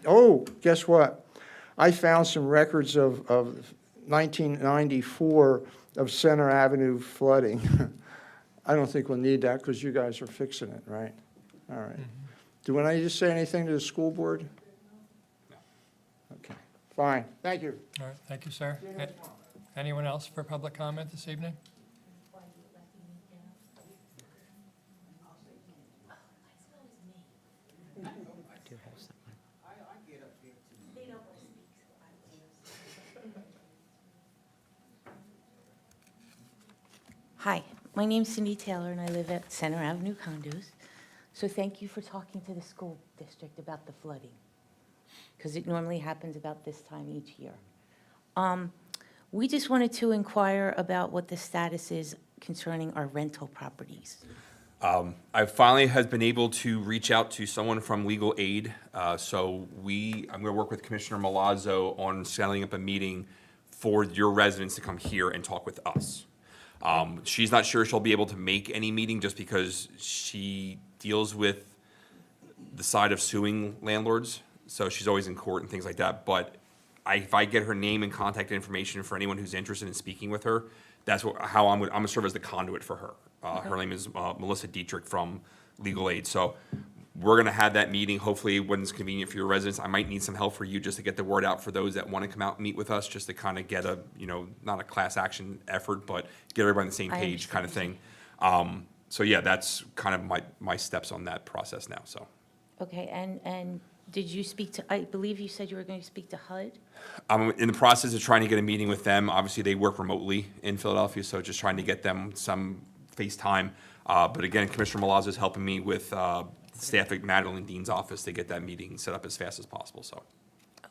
Oh, guess what? I found some records of 1994 of Center Avenue flooding. I don't think we'll need that because you guys are fixing it, right? All right. Do I need to say anything to the school board? No. Okay, fine. Thank you. All right, thank you, sir. Anyone else for public comment this evening? Hi, my name's Cindy Taylor, and I live at Center Avenue Condos. So thank you for talking to the school district about the flooding, because it normally happens about this time each year. We just wanted to inquire about what the status is concerning our rental properties. I finally have been able to reach out to someone from legal aid. So I'm going to work with Commissioner Milazzo on setting up a meeting for your residents to come here and talk with us. She's not sure she'll be able to make any meeting just because she deals with the side of suing landlords. So she's always in court and things like that. But if I get her name and contact information for anyone who's interested in speaking with her, that's how I'm going to serve as the conduit for her. Her name is Melissa Dietrich from Legal Aid. So we're going to have that meeting, hopefully when it's convenient for your residents. I might need some help for you just to get the word out for those that want to come out and meet with us, just to kind of get a, not a class action effort, but get everybody on the same page kind of thing. So yeah, that's kind of my steps on that process now, so. Okay, and did you speak to, I believe you said you were going to speak to HUD? I'm in the process of trying to get a meeting with them. Obviously, they work remotely in Philadelphia, so just trying to get them some FaceTime. But again, Commissioner Milazzo is helping me with staff at Madeline Dean's office to get that meeting set up as fast as possible, so.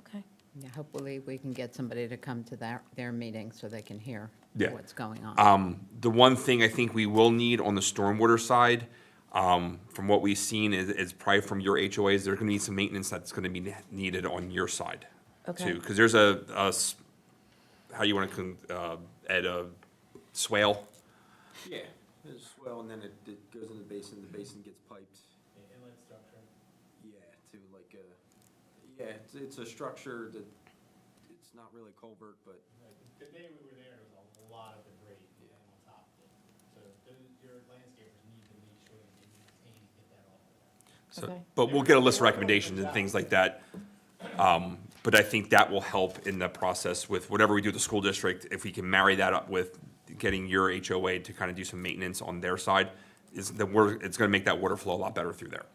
Okay. Yeah, hopefully we can get somebody to come to their meeting so they can hear Yeah. what's going on. The one thing I think we will need on the stormwater side, from what we've seen is probably from your HOAs, there's gonna be some maintenance that's gonna be needed on your side. Okay. Too, because there's how you wanna, add a swale? Yeah, there's a swell, and then it goes in the basin gets piped. Inlet structure. Yeah, to like it's a structure that, it's not really culvert, but. The day we were there, there was a lot of debris on top of it. So your landscapers need to make sure that they maintain and get that off of there. So, but we'll get a list of recommendations and things like that. But I think that will help in the process with whatever we do at the school district. If we can marry that up with getting your HOA to kind of do some maintenance on their side, it's going to make that water flow a lot better through there.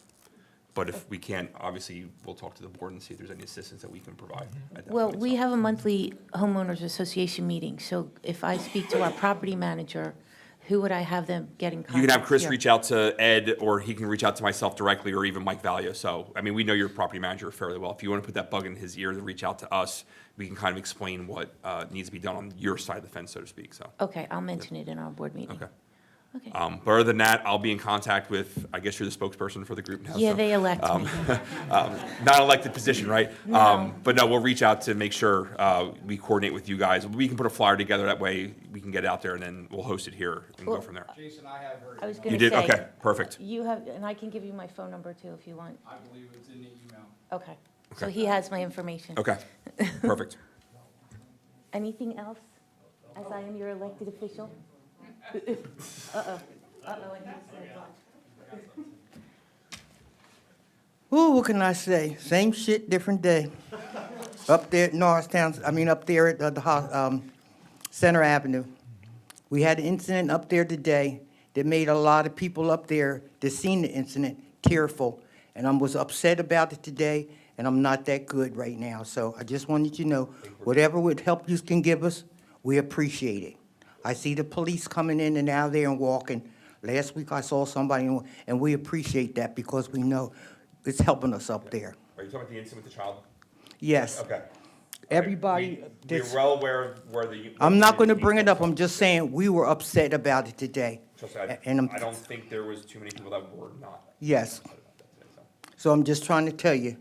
But if we can't, obviously, we'll talk to the board and see if there's any assistance that we can provide at that Well, point, we so. have a monthly homeowners association meeting, so if I speak to our property manager, who would I have them get in contact? You can have Chris here? reach out to Ed, or he can reach out to myself directly, or even Mike Valio. So, I mean, we know your property manager fairly well. If you want to put that bug in his ear to reach out to us, we can kind of explain what needs to be done on your side of the fence, so to speak, so. Okay, I'll mention it in our board meeting. Okay. Okay. But other than that, I'll be in contact with, I guess you're the spokesperson for the group now. Yeah, so, they elect me. Not elected position, right? No. But no, we'll reach out to make sure we coordinate with you guys. We can put a flyer together, that way we can get it out there, and then we'll host it here and go from there. Jason, I have heard. I was You gonna did? say. Okay, perfect. You have, and I can give you my phone number too if you want. I believe it's in the email. Okay, so Okay. he has my information. Okay, perfect. Anything else, as I am your elected official? Uh-oh, I need to Ooh, what can I say? Same shit, different day. Up there at up there at the Center Avenue. We had an incident up there today that made a lot of people up there that seen the incident tearful. And I was upset about it today, and I'm not that good right now. So I just wanted you to know, whatever would help you can give us, we appreciate it. I see the police coming in and out there and walking. Last week I saw somebody, and we appreciate that because we know it's helping us up there. Are you talking about the incident with the child? Yes. Okay. Everybody, We're that's- well aware of where the. I'm not going to bring it up, I'm just saying, we were upset about it today. Trust me, And I'm, I don't think there was too many people that were not. yes. upset about that today, so. So I'm just trying to tell you,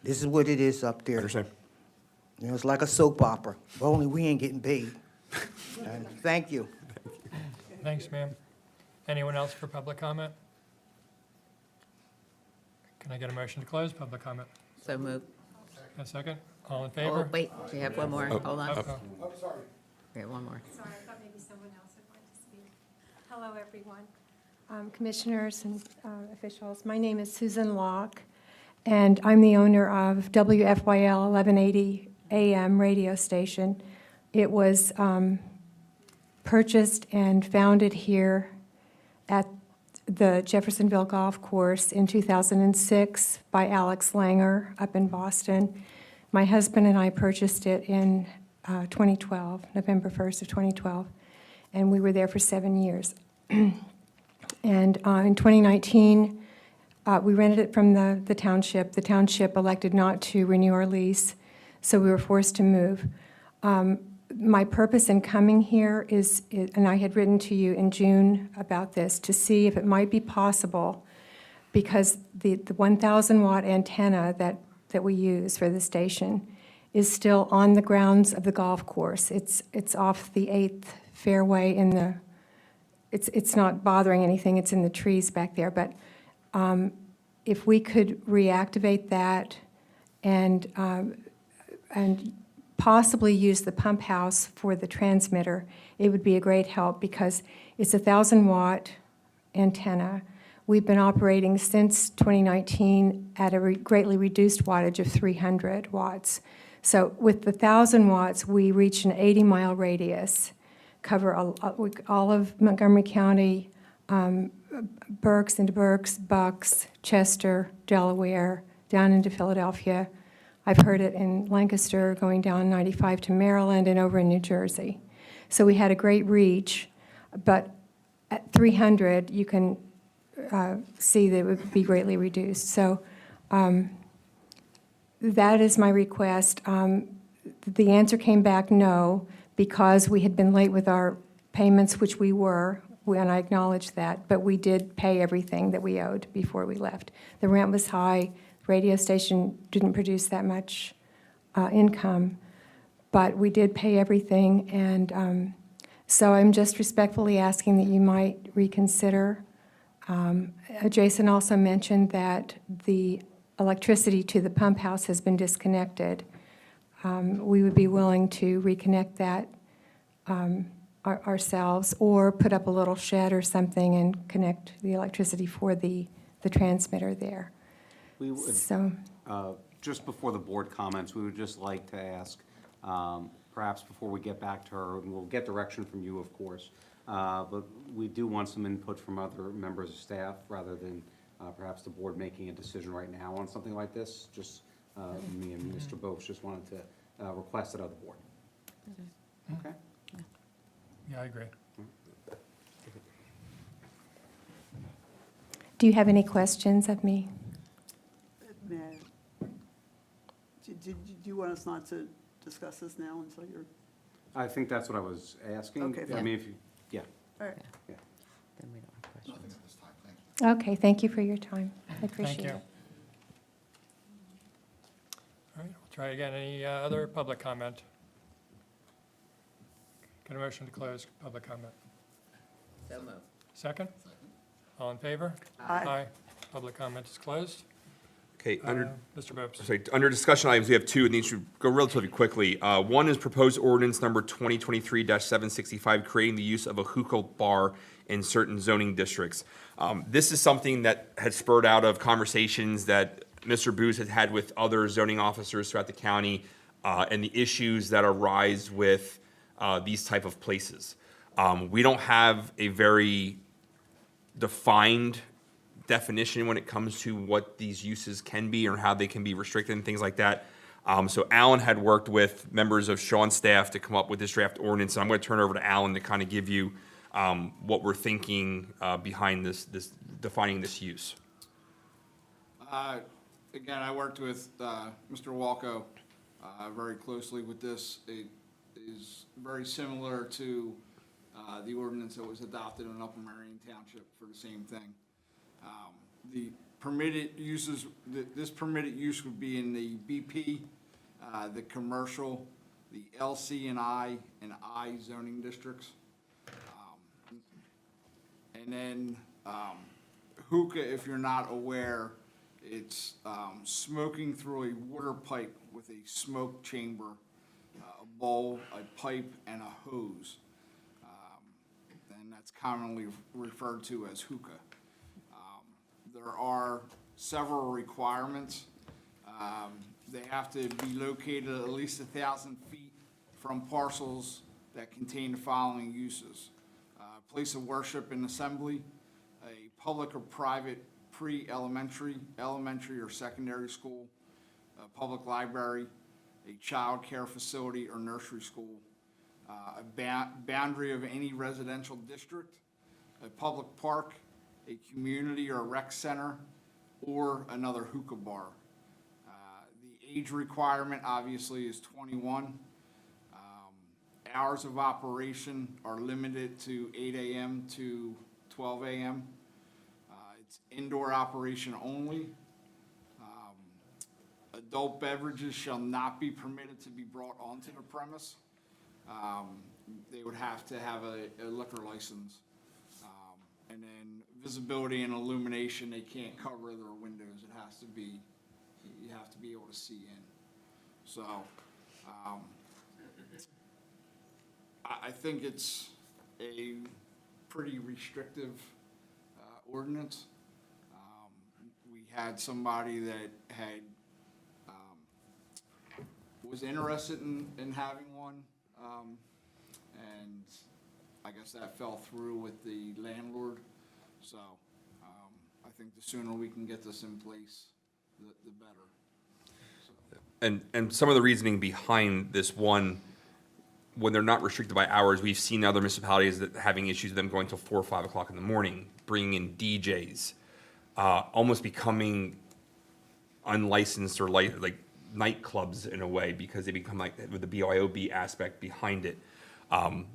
this is what it is up there. Understand? You know, it's like a soap opera, but only we ain't getting paid. And thank you. Thanks, ma'am. Anyone else for public comment? Can I get a motion to close public comment? So moved. A second? All in Oh, favor? wait, we have one more. Hold on. Oh, We have one more. Sorry, I thought maybe someone else had wanted to speak. Hello, everyone. Commissioners and officials, my name is Susan Locke, and I'm the owner of WFYL 1180 AM radio station. It was purchased and founded here at the Jeffersonville Golf Course in 2006 by Alex Langer up in Boston. My husband and I purchased it in 2012, November 1st of 2012, and we were there for 7 years. And in 2019, we rented it from the township. The township elected not to renew our lease, so we were forced to move. My purpose in coming here is, and I had written to you in June about this, to see if it might be possible, because the 1,000-watt antenna that we use for the station is still on the grounds of the golf course. It's off the 8th fairway in the, it's not bothering anything, it's in the trees back there, but if we could reactivate that and possibly use the pump house for the transmitter, it would be a great help because it's a 1,000-watt antenna. We've been operating since 2019 at a greatly reduced wattage of 300 watts. So with the 1,000 watts, we reach an 80-mile radius, cover all of Montgomery County, Berks into Berks, Bucks, Chester, Delaware, down into Philadelphia. I've heard it in Lancaster, going down 95 to Maryland, and over in New Jersey. So we had a great reach, but at 300, you can see that it would be greatly reduced. So that is my request. The answer came back no, because we had been late with our payments, which we were, and I acknowledge that, but we did pay everything that we owed before we left. The rent was high, radio station didn't produce that much income, but we did pay everything, and so I'm just respectfully asking that you might reconsider. Jason also mentioned that the electricity to the pump house has been disconnected. We would be willing to reconnect that ourselves, or put up a little shed or something and connect the electricity for the transmitter there. We would, So, just before the board comments, we would just like to ask, perhaps before we get back to her, and we'll get direction from you, of course, but we do want some input from other members of staff rather than perhaps the board making a decision right now on something like this. Just me and Mr. Boves just wanted to request it of the board. Okay? Yeah, I agree. Do you have any questions of me? May I- Do you want us not to discuss this now until you're, I think that's what I was asking. Okay, I fine. mean, if you, yeah. all right. Yeah. Then we don't have questions. Nothing at this time, thank you. Okay, thank you for your time. I Thank appreciate you. it. All right, we'll try again. Any other public comment? Get a motion to close public comment. So moved. Second? All in favor? Aye. Public comment is closed. Okay, under, Mr. Bopes. sorry, under discussion items, we have two, and these should go relatively quickly. One is proposed ordinance number 2023-765, creating the use of a hookah bar in certain zoning districts. This is something that had spurred out of conversations that Mr. Booz had had with other zoning officers throughout the county, and the issues that arise with these type of places. We don't have a very defined definition when it comes to what these uses can be or how they can be restricted and things like that. So Alan had worked with members of Sean's staff to come up with this draft ordinance, and I'm going to turn it over to Alan to kind of give you what we're thinking behind this defining this use. Again, I worked with Mr. Walko very closely with this. It is very similar to the ordinance that was adopted in Upper Marion Township for the same thing. The permitted uses, this permitted use would be in the BP, the commercial, the LC and I zoning districts. And then hookah, if you're not aware, it's smoking through a water pipe with a smoke chamber, a bowl, a pipe, and a hose. And that's commonly referred to as hookah. There are several requirements. They have to be located at least 1,000 feet from parcels that contain the following uses: place of worship and assembly, a public or private pre-elementary, elementary or secondary school, a public library, a child care facility or nursery school, a boundary of any residential district, a public park, a community or rec center, or another hookah bar. The age requirement obviously is 21. Hours of operation are limited to 8 a.m. to 12 a.m. It's indoor operation only. Adult beverages shall not be permitted to be brought onto the premise. They would have to have a liquor license. And then visibility and illumination, they can't cover their windows. It has to be, you have to be able to see in. So, I think it's a pretty restrictive ordinance. We had somebody that had, was interested in having one, and I guess that fell through with the landlord. So, I think the sooner we can get this in place, the better. And some of the reasoning behind this one, when they're not restricted by hours, we've seen other municipalities that having issues with them going till 4 or 5 o'clock in the morning, bringing in DJs, almost becoming unlicensed or like nightclubs in a way, because they become like with the BYOB aspect behind it.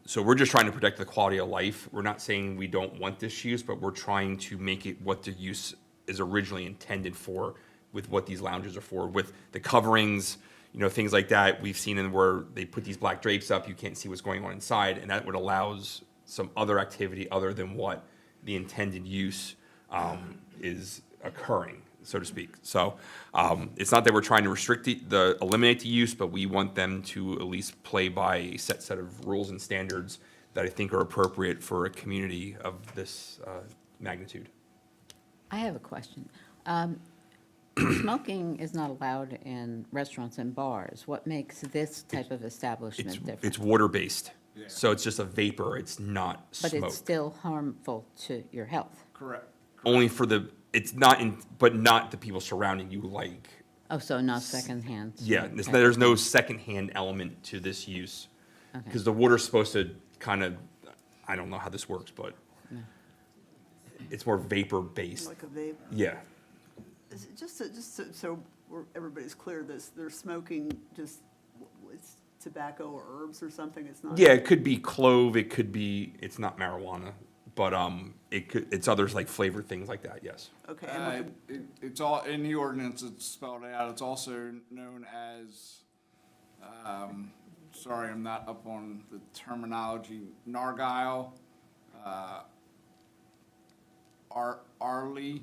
So we're just trying to protect the quality of life. We're not saying we don't want this use, but we're trying to make it what the use is originally intended for, with what these lounges are for, with the coverings, you know, things like that. We've seen in where they put these black drapes up, you can't see what's going on inside, and that would allows some other activity other than what the intended use is occurring, so to speak. So it's not that we're trying to restrict eliminate the use, but we want them to at least play by a set of rules and standards that I think are appropriate for a community of this magnitude. I have a question. Smoking is not allowed in restaurants and bars. What makes this type of establishment different? It's water-based, so it's just a vapor. It's not But smoke. it's still harmful to your health. Correct. Only for the it's not in, but not the people surrounding you, like, Oh, so not secondhand? yeah, smoke type there's of no thing. secondhand element to this use. Okay. Because the water's supposed to kind of, I don't know how this works, but Yeah. it's more vapor-based. Like a vape. Yeah. Is it so everybody's clear, they're smoking just, it's tobacco or herbs or something, it's not? Yeah, it could be clove, it could be, it's not marijuana, but it's others like flavored things like that, yes. Okay, and It's all, in the ordinance, it's spelled out, it's also known as, sorry, I'm not up on the terminology, nargile, Arlie,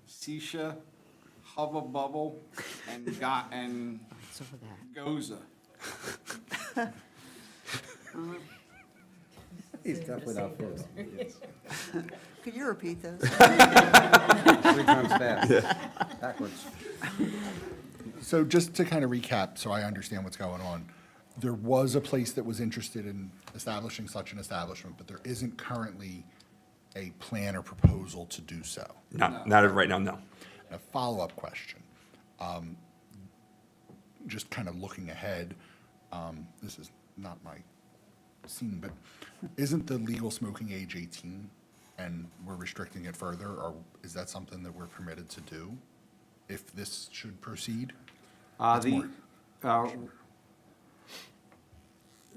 Sisha, Hubba Bubble, and Goza. He's definitely not for it. could you repeat those? 3 times fast, backwards. So just to kind of recap, so I understand what's going on, there was a place that was interested in establishing such an establishment, but there isn't currently a plan or proposal to do so. Not right now, no. A follow-up question. Just kind of looking ahead, this is not my scene, but isn't the legal smoking age 18 and we're restricting it further, or is that something that we're permitted to do if this should proceed?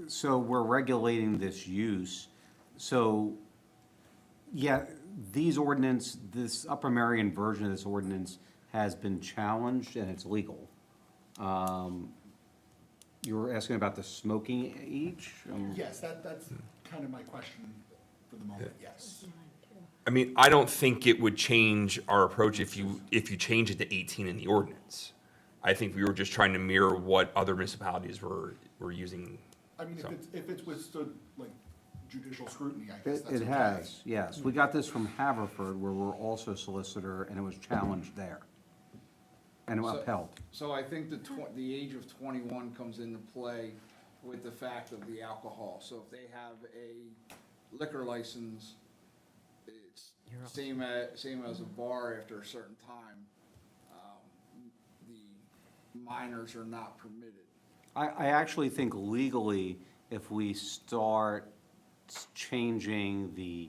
So we're regulating this use. So, yeah, this Upper Merion version of this ordinance has been challenged and it's legal. You were asking about the smoking age? Yes, that's kind of my question for the moment, yes. I mean, I don't think it would change our approach if you change it to 18 in the ordinance. I think we were just trying to mirror what other municipalities were using. I mean, So. if it's withstood, like, judicial scrutiny, I guess that's It okay. has, yes. We got this from Haverford, where we're also solicitor, and it was challenged there. And it upheld. So I think the age of 21 comes into play with the fact of the alcohol. So if they have a liquor license, it's same as a bar after a certain time. The minors are not permitted. I actually think legally, if we start changing the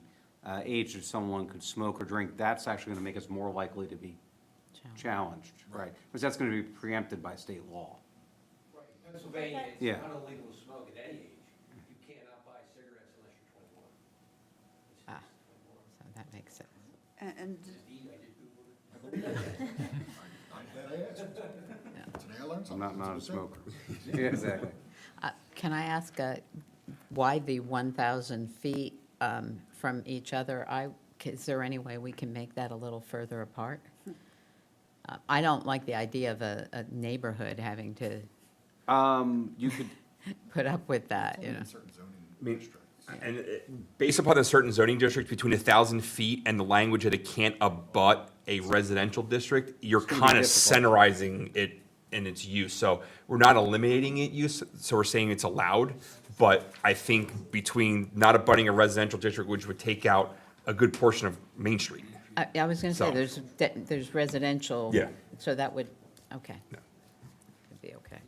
age that someone could smoke or drink, that's actually gonna make us more likely to be challenged, right? Because that's gonna be preempted by state law. Pennsylvania, it's Yeah. not illegal to smoke at any age. You cannot buy cigarettes unless you're 21. Ah, so that makes sense. And Today I learned I'm something. not a smoker. Yeah, exactly. Can I ask why the 1,000 feet from each other? Is there any way we can make that a little further apart? I don't like the idea of a neighborhood having to You could, put up with that, you know? Certain zoning I mean, districts. and based upon a certain zoning district, between 1,000 feet and the language that it can't abut a residential district, you're gonna be kind of difficult. centralizing it in its use. So we're not eliminating it use, so we're saying it's allowed. But I think between not abutting a residential district, which would take out a good portion of Main Street. I was going to say, So- there's residential. Yeah. So that would, okay. Would be okay.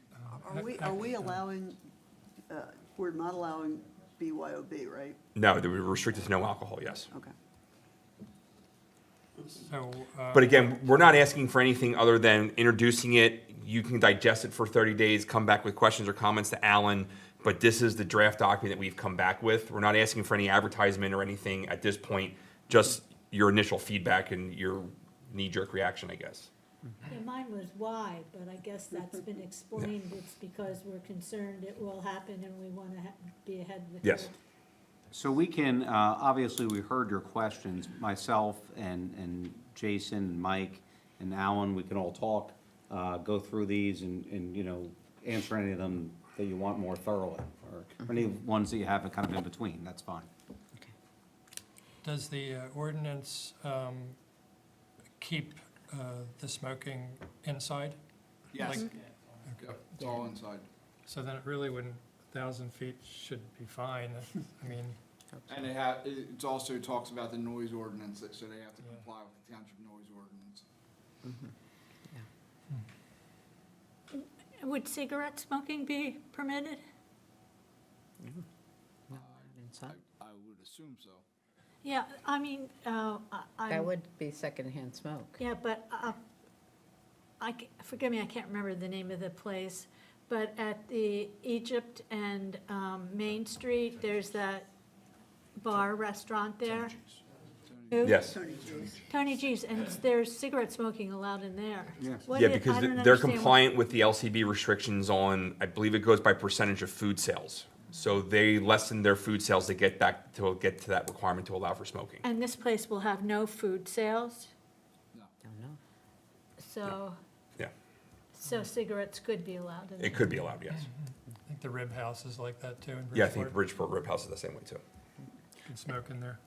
are we allowing, we're not allowing BYOB, right? No, they were restricted to no alcohol, yes. Okay. So, But again, we're not asking for anything other than introducing it. You can digest it for 30 days, come back with questions or comments to Alan. But this is the draft document that we've come back with. We're not asking for any advertisement or anything at this point, just your initial feedback and your knee-jerk reaction, I guess. Yeah, mine was why, but I guess that's been explained. It's because we're concerned it will happen and we want to be ahead with it. Yes. so we can, obviously, we heard your questions, myself and Jason, and Mike, and Alan, we can all talk, go through these and, you know, answer any of them that you want more thoroughly, or any ones that you have kind of in between, that's fine. does the ordinance keep the smoking inside? Yes. Like- Yep, it's all inside. So then it really wouldn't, 1,000 feet should be fine. I mean, And it also talks about the noise ordinance, so they have to comply with the township noise ordinance. Would cigarette smoking be permitted? I would assume so. Yeah, I mean, That would be secondhand smoke. Yeah, but forgive me, I can't remember the name of the place, but at the Egypt and Main Street, there's that bar, restaurant there. Who? Yes. Tony G's, and there's cigarette smoking allowed in there. What Yeah, I because don't they're understand compliant with the LCB restrictions on, I believe it goes by percentage of food sales. So they lessen their food sales to get to that requirement to allow for smoking. And this place will have no food sales, Don't know. so, Yeah, so cigarettes could be allowed in there. it could be allowed, yes. I think the Rib House is like that too in Bridgeport. Yeah, I think Bridgeport Rib House is the same way too. You can smoke in there.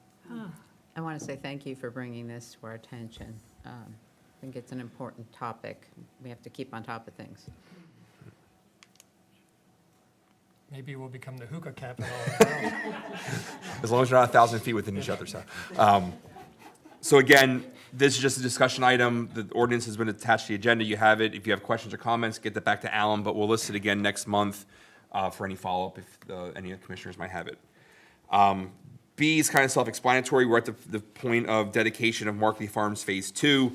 I want to say thank you for bringing this to our attention. I think it's an important topic. We have to keep on top of things. Maybe we'll become the hookah capital of the world. As long as you're not 1,000 feet within each other, so. So again, this is just a discussion item. The ordinance has been attached to the agenda. You have it. If you have questions or comments, get that back to Alan, but we'll list it again next month for any follow-up if any of the commissioners might have it. B is kind of self-explanatory. We're at the point of dedication of Markley Farms Phase 2.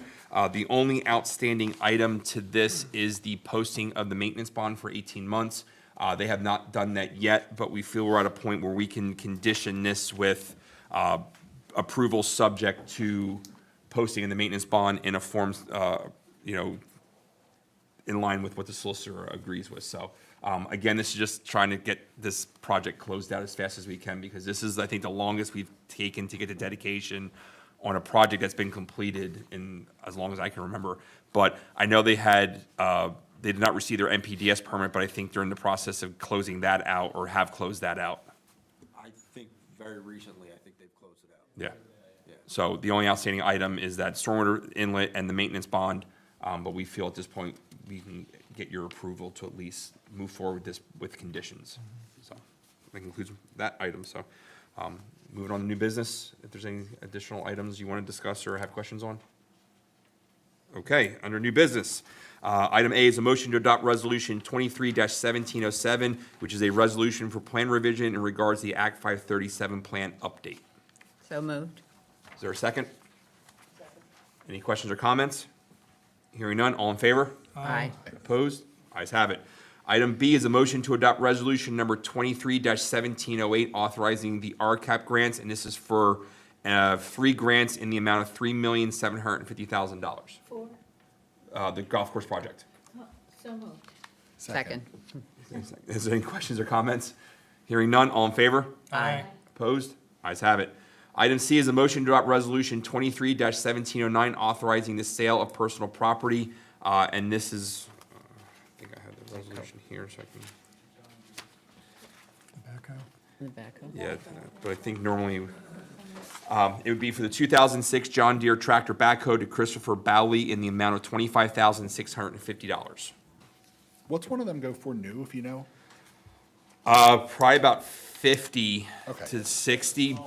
The only outstanding item to this is the posting of the maintenance bond for 18 months. They have not done that yet, but we feel we're at a point where we can condition this with approval subject to posting in the maintenance bond in a form, in line with what the solicitor agrees with. So, again, this is just trying to get this project closed out as fast as we can, because this is, I think, the longest we've taken to get the dedication on a project that's been completed in as long as I can remember. But I know they did not receive their NPDS permit, but I think they're in the process of closing that out or have closed that out. I think very recently, I think they've closed it out. Yeah. So the only outstanding item is that stormwater inlet and the maintenance bond, but we feel at this point we can get your approval to at least move forward with this with conditions. So that concludes that item. So moving on to new business, if there's any additional items you want to discuss or have questions on. Okay, under new business, item A is a motion to adopt resolution 23-1707, which is a resolution for plan revision in regards to the Act 537 plan update. So moved. Is there a second? Any questions or comments? Hearing none, all in favor? Aye. Opposed? Ayes have it. Item B is a motion to adopt resolution number 23-1708, authorizing the RCAP grants, and this is for 3 grants in the amount of $3,750,000. For? The golf course project. So moved. Second. Is there any questions or comments? Hearing none, all in favor? Aye. Opposed? Ayes have it. Item C is a motion to adopt resolution 23-1709, authorizing the sale of personal property, and this is, I think I have the resolution here, so I can. Tobacco. Tobacco. Yeah, but I think normally, it would be for the 2006 John Deere tractor backhoe to Christopher Bowley in the amount of $25,650. What's one of them go for new, if you know? Probably about 50 Okay. to 60,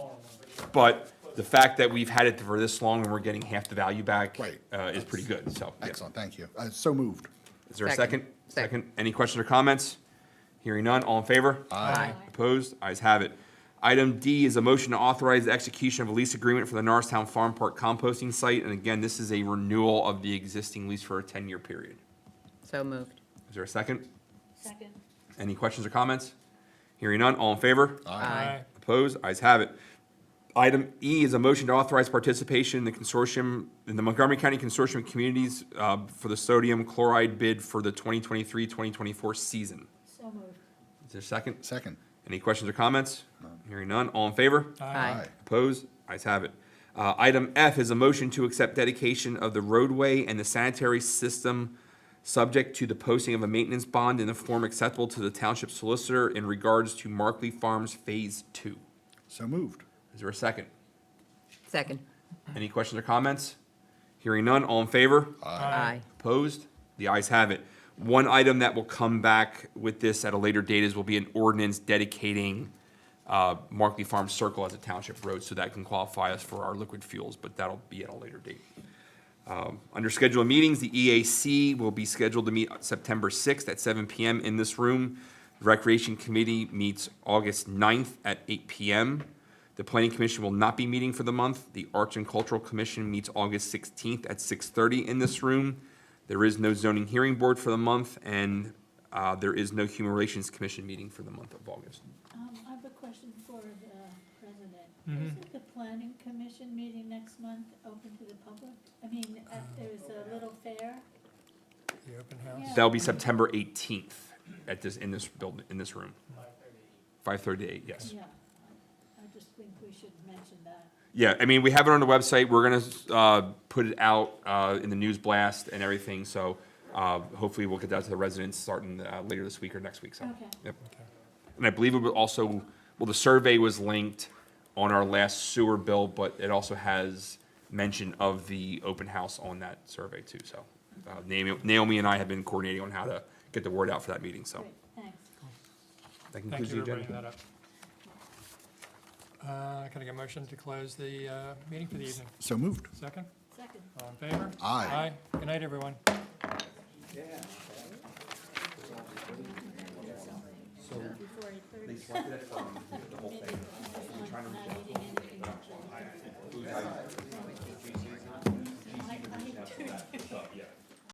but the fact that we've had it for this long and we're getting half the value back Right. is pretty good, so. yeah. Excellent, thank you. So moved. Is there a Second. second? Second. Any questions or comments? Hearing none, all in favor? Aye. Opposed? Ayes have it. Item D is a motion to authorize the execution of a lease agreement for the Norristown Farm Park composting site. And again, this is a renewal of the existing lease for a 10-year period. So moved. Is there a second? Second. Any questions or comments? Hearing none, all in favor? Aye. Opposed? Ayes have it. Item E is a motion to authorize participation in the consortium, in the Montgomery County Consortium of Communities for the sodium chloride bid for the 2023-2024 season. So moved. Is there a second? Second. Any questions or comments? Hearing none, all in favor? Aye. Opposed? Ayes have it. Item F is a motion to accept dedication of the roadway and the sanitary system subject to the posting of a maintenance bond in the form acceptable to the township solicitor in regards to Markley Farms Phase 2. So moved. Is there a second? Second. Any questions or comments? Hearing none, all in favor? Aye. Opposed? The ayes have it. One item that will come back with this at a later date will be an ordinance dedicating Markley Farm Circle as a township road, so that can qualify us for our liquid fuels, but that'll be at a later date. Under scheduled meetings, the EAC will be scheduled to meet September 6th at 7 PM in this room. The Recreation Committee meets August 9th at 8 PM. The Planning Commission will not be meeting for the month. The Arts and Cultural Commission meets August 16th at 6:30 in this room. There is no zoning hearing board for the month, and there is no Human Relations Commission meeting for the month of August. I have a question for the president. Mhm. Isn't the planning commission meeting next month open to the public? I mean, there's a little fair. The open house? That'll be September 18th at this, in this building, in this room. 5:30 to 8, yes. Yeah, I just think we should mention that. Yeah, I mean, we have it on the website. We're gonna put it out in the news blast and everything, so hopefully we'll get that to the residents starting later this week or next week, so. Okay. Yep. And I believe it will also, well, the survey was linked on our last sewer bill, but it also has mention of the open house on that survey too, so. Naomi and I have been coordinating on how to get the word out for that meeting, so. Great, thanks. That Thank concludes you the for agenda. bringing that up. Can I get a motion to close the meeting for the evening? So moved. Second? Second. All in favor? Aye. Aye. Good night, everyone. Before 8:30. They selected it from the whole thing. Not eating anything.